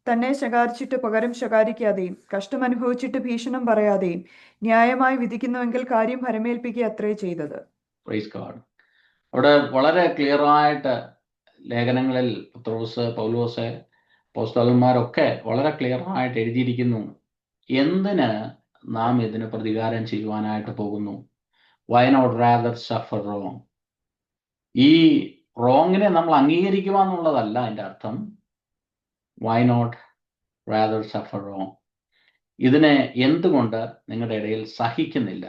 തന്നെ ശകാരിച്ചിട്ട് പകരം ശകാരിക്കാതെയും കഷ്ടം അനുഭവിച്ചിട്ട് ഭീഷണം പറയാതെയും ന്യായമായി വിധിക്കുന്നുവെങ്കിൽ കാര്യം ഫലമേൽപ്പിക്കുക അത്രേ ചെയ്തത്. Praise God. അവിടെ വളരെ ക്ലിയറായിട്ട് ലേഖനങ്ങളിൽ പത്രോസ്, പൗലോസ്, അപ്പോസ്തലന്മാരൊക്കെ വളരെ ക്ലിയർ ആയിട്ട് എഴുതിയിരിക്കുന്നു, എന്തിന് നാം ഇതിന് പ്രതികാരം ചെയ്യുവാനായിട്ട് പോകുന്നു? Why not rather suffer wrong? ഈ റോങ്ങിനെ നമ്മൾ അംഗീകരിക്കുക എന്നുള്ളതല്ല എൻ്റെ അർത്ഥം. Why not rather suffer wrong? ഇതിനെ എന്തുകൊണ്ട് നിങ്ങളുടെ ഇടയിൽ സഹിക്കുന്നില്ല?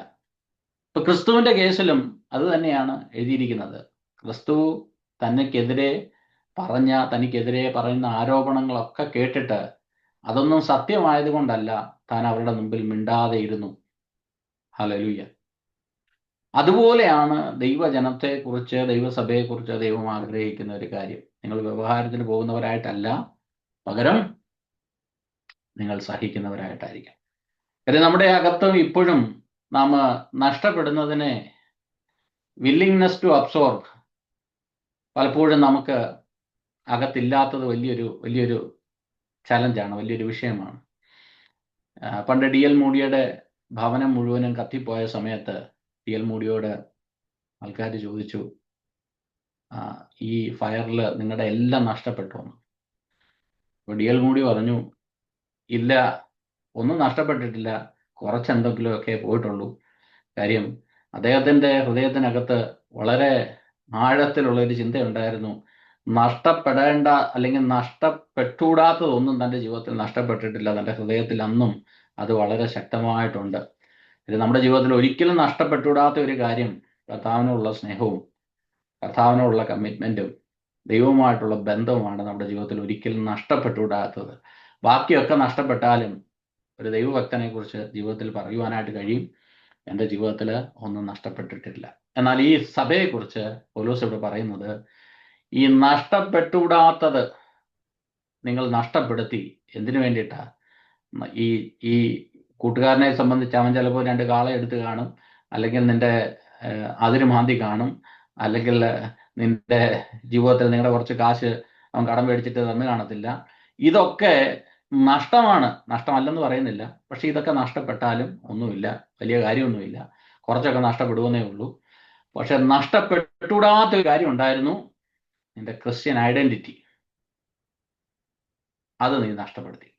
ഇപ്പൊ ക്രിസ്തുവിന്റെ കേസിലും അത് തന്നെയാണ് എഴുതിയിരിക്കുന്നത്. ക്രിസ്തു തനിക്കെതിരെ പറയുന്ന ആരോപണങ്ങളൊക്കെ കേട്ടിട്ട് അതൊന്നും സത്യമായതുകൊണ്ടല്ല താൻ അവരുടെ മുമ്പിൽ മിണ്ടാതെ ഇരുന്നു. ഹല്ലേലൂയ. അതുപോലെയാണ് ദൈവജനത്തെക്കുറിച്ച്, ദൈവസഭയെക്കുറിച്ച് ദൈവം ആഗ്രഹിക്കുന്ന ഒരു കാര്യം. നിങ്ങൾ വ്യവഹാരത്തിന് പോകുന്നവരായിട്ടല്ല, പകരം നിങ്ങൾ സഹിക്കുന്നവരായിട്ടായിരിക്കും. കാര്യം നമ്മുടെ അകത്തും ഇപ്പോഴും നാം നഷ്ടപ്പെടുന്നതിനെ വില്ലിങ്നെസ് ടു അബ്സോർബ് പലപ്പോഴും നമുക്ക് അകത്തില്ലാത്തത് വലിയൊരു ചലഞ്ചാണ്, വലിയൊരു വിഷയമാണ്. പണ്ട് ഡി എൽ മൂഡിയുടെ ഭവനം മുഴുവനും കത്തിപ്പോയ സമയത്ത് ഡി എൽ മൂഡിയോട് ആൾക്കാർ ചോദിച്ചു, ഈ ഫയറിൽ നിങ്ങളുടെ എല്ലാം നഷ്ടപ്പെട്ടു എന്ന്. അപ്പോൾ ഡി എൽ മൂഡി പറഞ്ഞു, ഇല്ല, ഒന്നും നഷ്ടപ്പെട്ടിട്ടില്ല, കുറച്ചെന്തെങ്കിലുമൊക്കെ പോയിട്ടുള്ളൂ. കാര്യം അദ്ദേഹത്തിൻ്റെ ഹൃദയത്തിനകത്ത് വളരെ ആഴത്തിലുള്ളൊരു ചിന്തയുണ്ടായിരുന്നു. നഷ്ടപ്പെടേണ്ട അല്ലെങ്കിൽ നഷ്ടപ്പെട്ടുകൂടാത്തതൊന്നും തൻ്റെ ജീവിതത്തിൽ നഷ്ടപ്പെട്ടിട്ടില്ല. തൻ്റെ ഹൃദയത്തിൽ അന്നും അത് വളരെ ശക്തമായിട്ടുണ്ട്. ഇത് നമ്മുടെ ജീവിതത്തിൽ ഒരിക്കലും നഷ്ടപ്പെട്ടുകൂടാത്ത ഒരു കാര്യം കർത്താവിനോടുള്ള സ്നേഹവും കർത്താവിനോടുള്ള കമ്മിറ്റ്മെൻറ്റും ദൈവവുമായിട്ടുള്ള ബന്ധവുമാണ് നമ്മുടെ ജീവിതത്തിൽ ഒരിക്കലും നഷ്ടപ്പെട്ടുകൂടാത്തത്. ബാക്കിയൊക്കെ നഷ്ടപ്പെട്ടാലും ഒരു ദൈവഭക്തനെ കുറിച്ച് ജീവിതത്തിൽ പറയുവാനായിട്ട് കഴിയും, എൻ്റെ ജീവിതത്തിൽ ഒന്നും നഷ്ടപ്പെട്ടിട്ടില്ല. എന്നാൽ ഈ സഭയെക്കുറിച്ച് പൗലോസ് ഇവിടെ പറയുന്നത്, ഈ നഷ്ടപ്പെട്ടുകൂടാത്തത് നിങ്ങൾ നഷ്ടപ്പെടുത്തി. എന്തിനു വേണ്ടിയിട്ടാ? ഈ കൂട്ടുകാരനെ സംബന്ധിച്ച് അവൻ ചിലപ്പോൾ 2 കാള എടുത്ത് കാണും, അല്ലെങ്കിൽ നിന്റെ അതിര് മാന്തി കാണും, അല്ലെങ്കിൽ നിന്റെ ജീവിതത്തിൽ നിങ്ങളുടെ കുറച്ച് കാശ് അവൻ കടം മേടിച്ചിട്ട് തന്നു കാണത്തില്ല. ഇതൊക്കെ നഷ്ടമാണ്, നഷ്ടമല്ലെന്ന് പറയുന്നില്ല. പക്ഷെ ഇതൊക്കെ നഷ്ടപ്പെട്ടാലും ഒന്നുമില്ല, വലിയ കാര്യമൊന്നുമില്ല, കുറച്ചൊക്കെ നഷ്ടപ്പെടുവെന്നേ ഉള്ളൂ. പക്ഷെ നഷ്ടപ്പെട്ടുകൂടാത്തൊരു കാര്യം ഉണ്ടായിരുന്നു, നിന്റെ ക്രിസ്ത്യൻ ഐഡന്റിറ്റി. അത് നീ നഷ്ടപ്പെടുത്തി.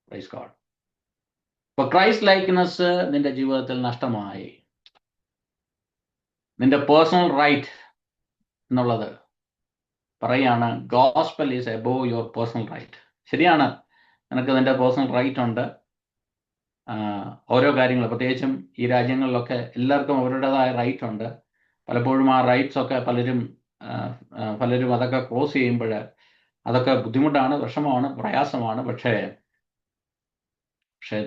Praise God. ഇപ്പൊ ക്രൈസ്റ്റ് ലൈക്ക്നെസ് നിന്റെ ജീവിതത്തിൽ നഷ്ടമായി. നിന്റെ പേഴ്സണൽ റൈറ്റ് എന്നുള്ളത് പറയാണ്, gospel is above your personal right. ശരിയാണ്, നിനക്ക് നിന്റെ പേഴ്സണൽ റൈറ്റ് ഉണ്ട്. ഓരോ കാര്യങ്ങൾ, പ്രത്യേകിച്ചും ഈ രാജ്യങ്ങളിലൊക്കെ എല്ലാവർക്കും അവരുടേതായ റൈറ്റ് ഉണ്ട്. പലപ്പോഴും ആ റൈറ്റ്സ് ഒക്കെ പലരും അതൊക്കെ ക്രോസ് ചെയ്യുമ്പോൾ അതൊക്കെ ബുദ്ധിമുട്ടാണ്, വിഷമമാണ്, പ്രയാസമാണ്. പക്ഷേ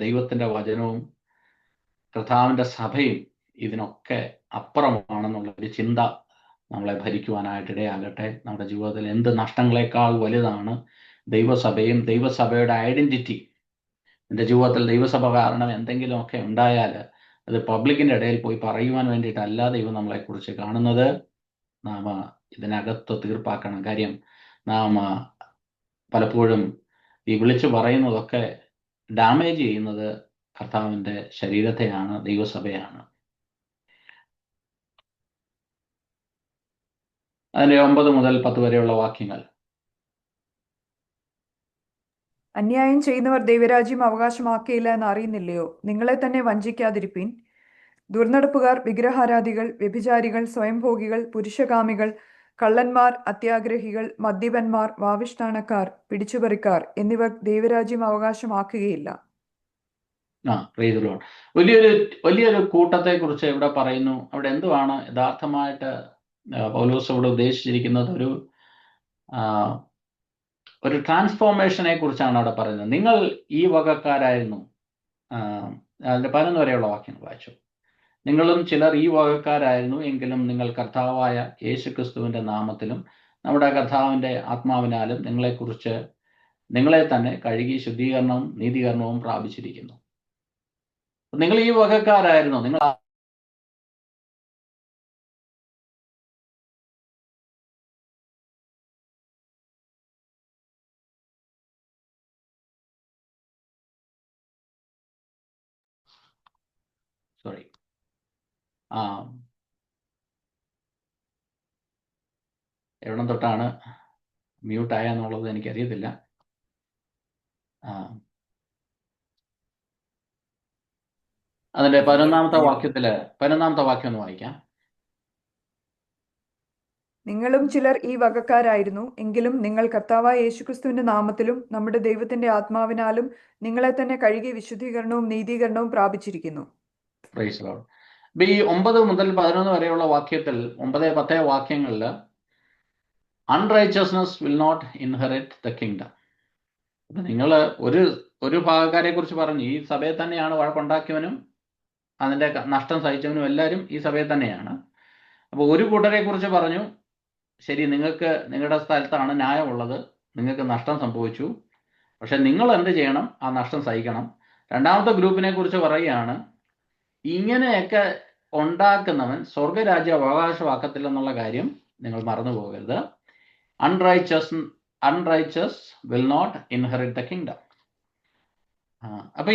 ദൈവത്തിൻ്റെ വചനവും കർത്താവിൻ്റെ സഭയും ഇതിനൊക്കെ അപ്പുറമാണെന്നുള്ളൊരു ചിന്ത നമ്മളെ ഭരിക്കുവാനായിട്ടിടയാകട്ടെ. നമ്മുടെ ജീവിതത്തിൽ എന്ത് നഷ്ടങ്ങളെക്കാൾ വലുതാണ് ദൈവസഭയും ദൈവസഭയുടെ ഐഡന്റിറ്റി. എൻ്റെ ജീവിതത്തിൽ ദൈവസഭ കാരണം എന്തെങ്കിലുമൊക്കെ ഉണ്ടായാൽ അത് പബ്ലിക്കിൻ്റെ ഇടയിൽ പോയി പറയുവാൻ വേണ്ടിയിട്ടല്ല ദൈവം നമ്മളെക്കുറിച്ച് കാണുന്നത്. നാം ഇതിനകത്ത് തീർപ്പാക്കണം. കാര്യം നാം പലപ്പോഴും ഈ വിളിച്ചു പറയുന്നതൊക്കെ ഡാമേജ് ചെയ്യുന്നത് കർത്താവിൻ്റെ ശരീരത്തെയാണ്, ദൈവസഭയാണ്. അതിൻ്റെ 9 മുതൽ 10 വരെയുള്ള വാക്യങ്ങൾ. അന്യായം ചെയ്യുന്നവർ ദൈവരാജ്യം അവകാശമാക്കിയില്ല എന്ന് അറിയുന്നില്ലയോ? നിങ്ങളെ തന്നെ വഞ്ചിക്കാതിരിപ്പിൻ. ദുർനടപ്പുകാർ, വിഗ്രഹാരാധികൾ, വ്യഭിചാരികൾ, സ്വയംഭോഗികൾ, പുരുഷകാമികൾ, കള്ളന്മാർ, അത്യാഗ്രഹികൾ, മദ്യപന്മാർ, വാവിഷ്ഠാനക്കാർ, പിടിച്ചുപറിക്കാർ എന്നിവർ ദൈവരാജ്യം അവകാശമാക്കുകയില്ല. വലിയൊരു കൂട്ടത്തെ കുറിച്ച് ഇവിടെ പറയുന്നു. അവിടെ എന്തുവാണ് യഥാർത്ഥമായിട്ട് പൗലോസ് ഇവിടെ ഉദ്ദേശിച്ചിരിക്കുന്നത്? ഒരു ട്രാൻസ്ഫോർമേഷനെ കുറിച്ചാണ് അവിടെ പറയുന്നത്. നിങ്ങൾ ഈ വകക്കാരായിരുന്നു. അതിന്റെ 11 വരെയുള്ള വാക്യങ്ങൾ വായിച്ചു. നിങ്ങളും ചിലർ ഈ വകക്കാരായിരുന്നു, എങ്കിലും നിങ്ങൾ കർത്താവായ യേശുക്രിസ്തുവിന്റെ നാമത്തിലും നമ്മുടെ കർത്താവിന്റെ ആത്മാവിനാലും നിങ്ങളെ തന്നെ കഴുകി ശുദ്ധീകരണവും നീതീകരണവും പ്രാപിച്ചിരിക്കുന്നു. നിങ്ങൾ ഈ വകക്കാരായിരുന്നു. നിങ്ങൾ എവിടം തൊട്ടാണ് മ്യൂട്ടായെന്നുള്ളത് എനിക്കറിയത്തില്ല. അതിന്റെ 11ാമത്തെ വാക്യം ഒന്ന് വായിക്കാം. നിങ്ങളും ചിലർ ഈ വകക്കാരായിരുന്നു. എങ്കിലും നിങ്ങൾ കർത്താവായ യേശുക്രിസ്തുവിന്റെ നാമത്തിലും നമ്മുടെ ദൈവത്തിന്റെ ആത്മാവിനാലും നിങ്ങളെ തന്നെ കഴുകി വിശുദ്ധീകരണവും നീതീകരണവും പ്രാപിച്ചിരിക്കുന്നു. Praise Lord. അപ്പൊ ഈ 9 മുതൽ 11 വരെയുള്ള വാക്യത്തിൽ 9, 10 വാക്യങ്ങളിൽ unrighteousness will not inherit the kingdom. അപ്പൊ നിങ്ങൾ ഒരു ഭാഗക്കാരെ കുറിച്ച് പറഞ്ഞു. ഈ സഭയെ തന്നെയാണ് വഴക്കുണ്ടാക്കിയവനും അതിന്റെ നഷ്ടം സഹിച്ചവനും എല്ലാവരും ഈ സഭയെ തന്നെയാണ്. അപ്പോൾ ഒരു കൂട്ടരെ കുറിച്ച് പറഞ്ഞു, ശരി, നിങ്ങൾക്ക് നിങ്ങളുടെ സ്ഥലത്താണ് ന്യായമുള്ളത്, നിങ്ങൾക്ക് നഷ്ടം സംഭവിച്ചു, പക്ഷെ നിങ്ങൾ എന്ത് ചെയ്യണം? ആ നഷ്ടം സഹിക്കണം. രണ്ടാമത്തെ ഗ്രൂപ്പിനെ കുറിച്ച് പറയുകയാണ്, ഇങ്ങനെയൊക്കെ ഉണ്ടാക്കുന്നവൻ സ്വർഗരാജ്യം അവകാശമാക്കത്തില്ലെന്നുള്ള കാര്യം നിങ്ങൾ മറന്നു പോകരുത്. Unrighteous will not inherit the kingdom. അപ്പൊ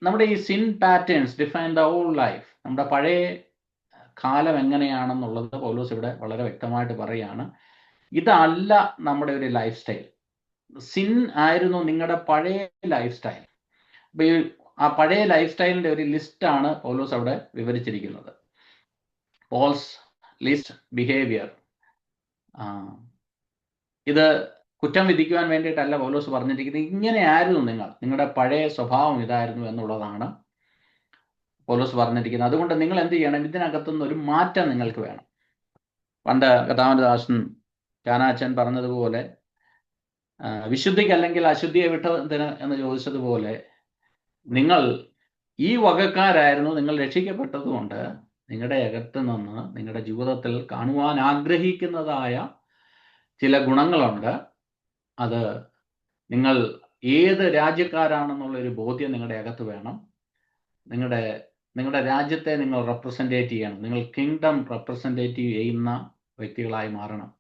നമ്മുടെ ഈ sin patterns define the all life. നമ്മുടെ പഴയ കാലം എങ്ങനെയാണെന്നുള്ളത് പൗലോസ് ഇവിടെ വളരെ വ്യക്തമായിട്ട് പറയുകയാണ്. ഇതല്ല നമ്മുടെ ഒരു ലൈഫ് സ്റ്റൈൽ. സിൻ ആയിരുന്നു നിങ്ങളുടെ പഴയ ലൈഫ് സ്റ്റൈൽ. അപ്പൊ ആ പഴയ ലൈഫ് സ്റ്റൈലിന്റെ ഒരു ലിസ്റ്റാണ് പൗലോസ് അവിടെ വിവരിച്ചിരിക്കുന്നത്. Paul's list behaviour. ഇത് കുറ്റം വിധിക്കുവാൻ വേണ്ടിയിട്ടല്ല പൗലോസ് പറഞ്ഞിരിക്കുന്നത്. ഇങ്ങനെയായിരുന്നു നിങ്ങളുടെ പഴയ സ്വഭാവം ഇതായിരുന്നു എന്നുള്ളതാണ് പൗലോസ് പറഞ്ഞിരിക്കുന്നത്. അതുകൊണ്ട് നിങ്ങൾ എന്ത് ചെയ്യണം? ഇതിനകത്തുനിന്ന് ഒരു മാറ്റം നിങ്ങൾക്ക് വേണം. പണ്ട് കർത്താവിന്റെ ദാസൻ കാനാച്ചൻ പറഞ്ഞതുപോലെ, വിശുദ്ധിക്കല്ലെങ്കിൽ അശുദ്ധിയെ വിട്ടതിന് എന്ന് ചോദിച്ചതുപോലെ, നിങ്ങൾ ഈ വകക്കാരായിരുന്നു. നിങ്ങൾ രക്ഷിക്കപ്പെട്ടതുകൊണ്ട് നിങ്ങളുടെ അകത്ത് നിന്ന് നിങ്ങളുടെ ജീവിതത്തിൽ കാണുവാൻ ആഗ്രഹിക്കുന്നതായ ചില ഗുണങ്ങളുണ്ട്. അത് നിങ്ങൾ ഏത് രാജ്യക്കാരാണെന്നുള്ളൊരു ബോധ്യം നിങ്ങളുടെ അകത്ത് വേണം. നിങ്ങളുടെ രാജ്യത്തെ നിങ്ങൾ റെപ്രസെൻറ്റേറ്റ് ചെയ്യണം. നിങ്ങൾ കിങ്ഡം റെപ്രസെൻറ്റേറ്റീവ് ചെയ്യുന്ന വ്യക്തികളായി മാറണം.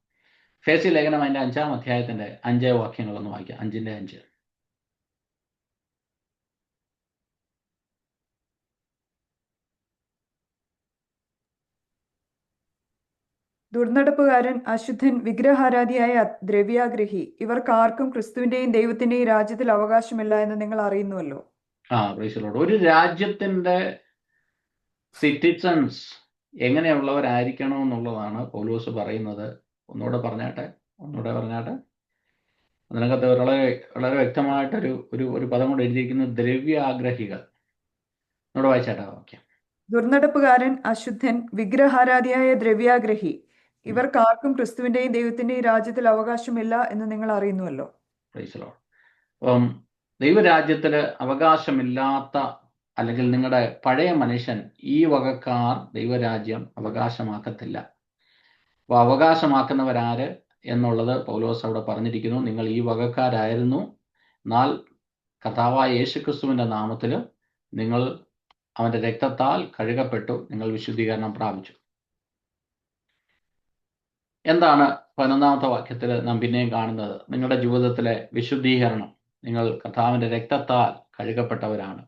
ഫേസി ലേഖനം അതിൻ്റെ 5-ാം അധ്യായത്തിൻ്റെ 5 വാക്യങ്ങളൊന്ന് വായിക്കാം. 5:5. ദുർനടപ്പുകാരൻ, അശുദ്ധൻ, വിഗ്രഹാരാധിയായ ദ്രവ്യാഗ്രഹി, ഇവർക്കാർക്കും ക്രിസ്തുവിന്റെയും ദൈവത്തിന്റെയും രാജ്യത്തിൽ അവകാശമില്ല എന്ന് നിങ്ങൾ അറിയുന്നുവല്ലോ. Praise the Lord. ഒരു രാജ്യത്തിന്റെ സിറ്റിസൺസ് എങ്ങനെയുള്ളവരായിരിക്കണം എന്നുള്ളതാണ് പൗലോസ് പറയുന്നത്. ഒന്നുകൂടെ പറഞ്ഞാട്ടെ. അതിനകത്ത് വളരെ വ്യക്തമായിട്ടൊരു ഒരു പദം കൊണ്ട് എഴുതിയിരിക്കുന്നത് ദ്രവ്യാഗ്രഹികൾ. എന്നോട് വായിച്ചാട്ടാ വാക്യം. ദുർനടപ്പുകാരൻ, അശുദ്ധൻ, വിഗ്രഹാരാധിയായ ദ്രവ്യാഗ്രഹി, ഇവർക്കാർക്കും ക്രിസ്തുവിന്റെയും ദൈവത്തിന്റെയും രാജ്യത്തിൽ അവകാശമില്ല എന്ന് നിങ്ങൾ അറിയുന്നുവല്ലോ. Praise the Lord. അപ്പം ദൈവരാജ്യത്തിൽ അവകാശമില്ലാത്ത, അല്ലെങ്കിൽ നിങ്ങളുടെ പഴയ മനുഷ്യൻ, ഈ വകക്കാർ ദൈവരാജ്യം അവകാശമാക്കത്തില്ല. അപ്പോൾ അവകാശമാക്കുന്നവരാര് എന്നുള്ളത് പൗലോസ് അവിടെ പറഞ്ഞിരിക്കുന്നു. നിങ്ങൾ ഈ വകക്കാരായിരുന്നു, എന്നാൽ കർത്താവായ യേശുക്രിസ്തുവിന്റെ നാമത്തിൽ നിങ്ങൾ അവന്റെ രക്തത്താൽ കഴുകപ്പെട്ടു, നിങ്ങൾ വിശുദ്ധീകരണം പ്രാപിച്ചു. എന്താണ് 11ാമത്തെ വാക്യത്തിൽ നാം പിന്നെയും കാണുന്നത്? നിങ്ങളുടെ ജീവിതത്തിലെ വിശുദ്ധീകരണം. നിങ്ങൾ കർത്താവിന്റെ രക്തത്താൽ കഴുകപ്പെട്ടവരാണ്.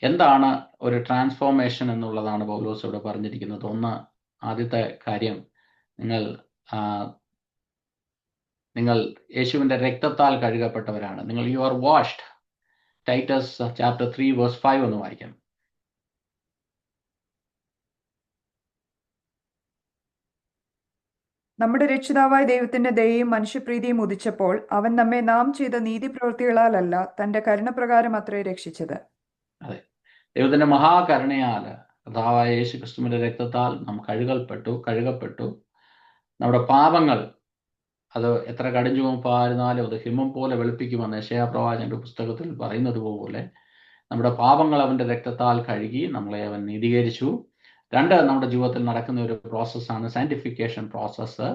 എന്താണ് ഒരു ട്രാൻസ്ഫോർമേഷൻ എന്നുള്ളതാണ് പൗലോസ് ഇവിടെ പറഞ്ഞിരിക്കുന്നത്. ആദ്യത്തെ കാര്യം, നിങ്ങൾ യേശുവിന്റെ രക്തത്താൽ കഴുകപ്പെട്ടവരാണ്. നിങ്ങൾ you are washed. Titus chapter 3 verse 5 ഒന്ന് വായിക്കാം. നമ്മുടെ രക്ഷിതാവായ ദൈവത്തിന്റെ ദയയും മനുഷ്യപ്രീതിയും ഉദിച്ചപ്പോൾ അവൻ നമ്മെ നാം ചെയ്ത നീതിപ്രവൃത്തികളാലല്ല തന്റെ കരുണപ്രകാരം അത്രേ രക്ഷിച്ചത്. അതെ, ദൈവത്തിന്റെ മഹാകരുണയാൽ കർത്താവായ യേശു ക്രിസ്തുവിന്റെ രക്തത്താൽ നാം കഴുകപ്പെട്ടു. നമ്മുടെ പാപങ്ങൾ അത് എത്ര കടുംചുവപ്പായിരുന്നാലും അത് ഹിമം പോലെ വെളുപ്പിക്കുമെന്ന് യെശയ്യാ പ്രവാചകന്റെ പുസ്തകത്തിൽ പറയുന്നത് പോലെ നമ്മുടെ പാപങ്ങൾ അവന്റെ രക്തത്താൽ കഴുകി നമ്മളെ അവൻ നീതീകരിച്ചു. 2, നമ്മുടെ ജീവിതത്തിൽ നടക്കുന്ന ഒരു പ്രോസസ്സാണ് സാന്റിഫിക്കേഷൻ പ്രോസസ്സ്.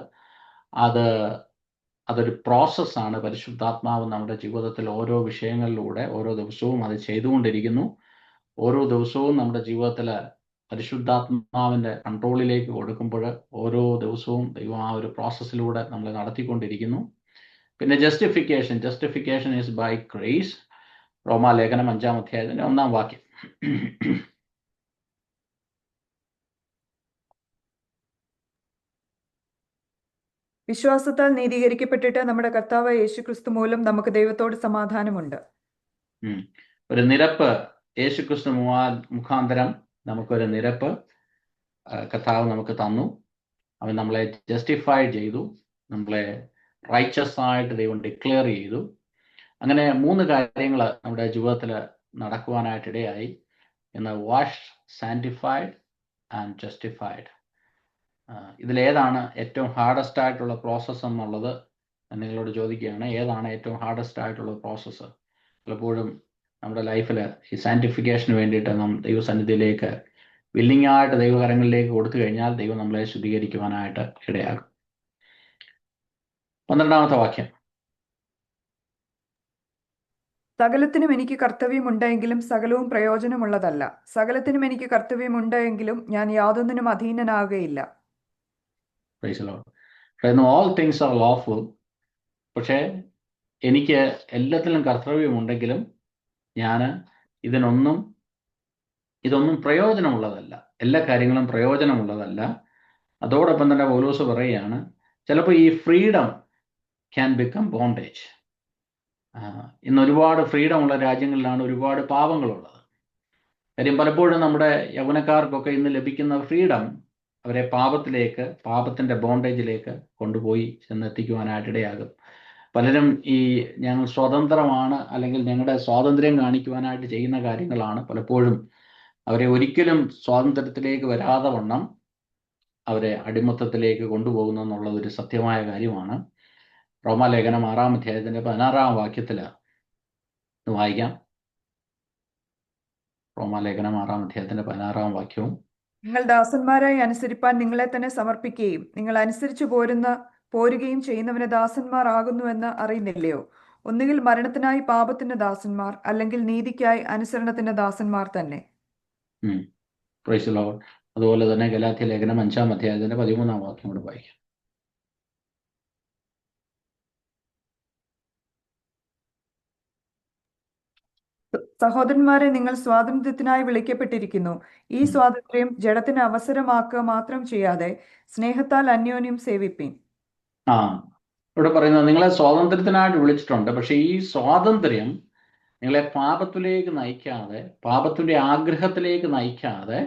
അതൊരു പ്രോസസ്സാണ്. പരിശുദ്ധാത്മാവ് നമ്മുടെ ജീവിതത്തിൽ ഓരോ വിഷയങ്ങളിലൂടെ ഓരോ ദിവസവും അത് ചെയ്തുകൊണ്ടിരിക്കുന്നു. ഓരോ ദിവസവും നമ്മുടെ ജീവിതത്തിൽ പരിശുദ്ധാത്മാവിന്റെ കൺട്രോളിലേക്ക് കൊടുക്കുമ്പോൾ ഓരോ ദിവസവും ദൈവം ആ ഒരു പ്രോസസ്സിലൂടെ നമ്മളെ നടത്തിക്കൊണ്ടിരിക്കുന്നു. പിന്നെ ജസ്റ്റിഫിക്കേഷൻ ഈസ് ബൈ ഗ്രേസ്. റോമാലേഖനം 5-ാം അധ്യായത്തിന്റെ 1-ാം വാക്യം. വിശ്വാസത്താൽ നീതീകരിക്കപ്പെട്ടിട്ട് നമ്മുടെ കർത്താവ് യേശുക്രിസ്തു മൂലം നമുക്ക് ദൈവത്തോട് സമാധാനമുണ്ട്. ഉം. ഒരു നിരപ്പ് യേശുക്രിസ്തു മുഖാന്തരം നമുക്കൊരു നിരപ്പ് കർത്താവ് നമുക്ക് തന്നു. അവൻ നമ്മളെ ജസ്റ്റിഫൈഡ് ചെയ്തു, നമ്മളെ റൈച്ചസ് ആയിട്ട് ദൈവം ഡിക്ലെയർ ചെയ്തു. അങ്ങനെ 3 കാര്യങ്ങൾ നമ്മുടെ ജീവിതത്തിൽ നടക്കുവാനായിട്ടിടയായി. എന്ന് വാഷ്, സാൻറ്റിഫൈഡ് ആൻഡ് ജസ്റ്റിഫൈഡ്. ഇതിലേതാണ് ഏറ്റവും ഹാർഡസ്റ്റ് ആയിട്ടുള്ള പ്രോസസ്സ് എന്നുള്ളത് നിങ്ങളോട് ചോദിക്കുകയാണ്. ഏതാണ് ഏറ്റവും ഹാർഡസ്റ്റ് ആയിട്ടുള്ള പ്രോസസ്സ്? പലപ്പോഴും നമ്മുടെ ലൈഫിൽ ഈ സാൻറ്റിഫിക്കേഷന് വേണ്ടിയിട്ട് നാം ദൈവസന്നിധിയിലേക്ക് വില്ലിംഗ് ആയിട്ട് ദൈവകരങ്ങളിലേക്ക് കൊടുത്തു കഴിഞ്ഞാൽ ദൈവം നമ്മളെ ശുദ്ധീകരിക്കുവാനായിട്ട് ഇടയാകും. 12ാമത്തെ വാക്യം. സകലത്തിനും എനിക്ക് കർത്തവ്യമുണ്ടെങ്കിലും സകലവും പ്രയോജനമുള്ളതല്ല. സകലത്തിനും എനിക്ക് കർത്തവ്യമുണ്ടെങ്കിലും ഞാൻ യാതൊന്നിനും അധീനനാകുകയില്ല. All things are lawful. പക്ഷേ എനിക്ക് എല്ലാത്തിലും കർത്തവ്യമുണ്ടെങ്കിലും ഞാൻ ഇതൊന്നും പ്രയോജനമുള്ളതല്ല. എല്ലാ കാര്യങ്ങളും പ്രയോജനമുള്ളതല്ല. അതോടൊപ്പം തന്നെ പൗലോസ് പറയുകയാണ്, ചിലപ്പോൾ ഈ ഫ്രീഡം ക്യാൻ ബിക്കം ബോണ്ടേജ്. ഇന്ന് ഒരുപാട് ഫ്രീഡം ഉള്ള രാജ്യങ്ങളിലാണ് ഒരുപാട് പാപങ്ങളുള്ളത്. കാര്യം പലപ്പോഴും നമ്മുടെ യൗവനക്കാർക്കൊക്കെ ഇന്ന് ലഭിക്കുന്ന ഫ്രീഡം അവരെ പാപത്തിൻ്റെ ബോണ്ടേജിലേക്ക് കൊണ്ടുപോയി ചെന്നെത്തിക്കുവാനായിട്ടിടയാകും. പലരും ഞങ്ങൾ സ്വതന്ത്രമാണ്, അല്ലെങ്കിൽ ഞങ്ങളുടെ സ്വാതന്ത്ര്യം കാണിക്കുവാനായിട്ട് ചെയ്യുന്ന കാര്യങ്ങളാണ് പലപ്പോഴും അവരെ ഒരിക്കലും സ്വാതന്ത്ര്യത്തിലേക്ക് വരാതെ വണ്ണം അവരെ അടിമത്തത്തിലേക്ക് കൊണ്ടുപോകുന്നു എന്നുള്ളത് ഒരു സത്യമായ കാര്യമാണ്. റോമാലേഖനം 6-ാം അധ്യായത്തിന്റെ 16-ാം വാക്യത്തിൽ വായിക്കാം. റോമാലേഖനം 6-ാം അധ്യായത്തിന്റെ 16-ാം വാക്യവും, നിങ്ങൾ ദാസന്മാരായി അനുസരിപ്പാൻ നിങ്ങളെ തന്നെ സമർപ്പിക്കുകയും നിങ്ങൾ അനുസരിച്ചു പോരുകയും ചെയ്യുന്നവന് ദാസന്മാർ ആകുന്നുവെന്ന് അറിയുന്നില്ലയോ? ഒന്നുകിൽ മരണത്തിനായി പാപത്തിന്റെ ദാസന്മാർ, അല്ലെങ്കിൽ നീതിക്കായി അനുസരണത്തിന്റെ ദാസന്മാർ തന്നെ. Praise the Lord. അതുപോലെ തന്നെ ഗലാത്യ ലേഖനം 5-ാം അധ്യായത്തിന്റെ 13-ാം വാക്യം കൂടെ വായിക്കാം. സഹോദരന്മാരെ, നിങ്ങൾ സ്വാതന്ത്ര്യത്തിനായി വിളിക്കപ്പെട്ടിരിക്കുന്നു. ഈ സ്വാതന്ത്ര്യം ജഡത്തിന് അവസരമാക്കുക മാത്രം ചെയ്യാതെ സ്നേഹത്താൽ അന്യോന്യം സേവിപ്പീൻ. ഇവിടെ പറയുന്നത് നിങ്ങളെ സ്വാതന്ത്ര്യത്തിനായിട്ട് വിളിച്ചിട്ടുണ്ട്. പക്ഷെ ഈ സ്വാതന്ത്ര്യം നിങ്ങളെ പാപത്തിലേക്ക് നയിക്കാതെ, പാപത്തിന്റെ ആഗ്രഹത്തിലേക്ക് നയിക്കാതെ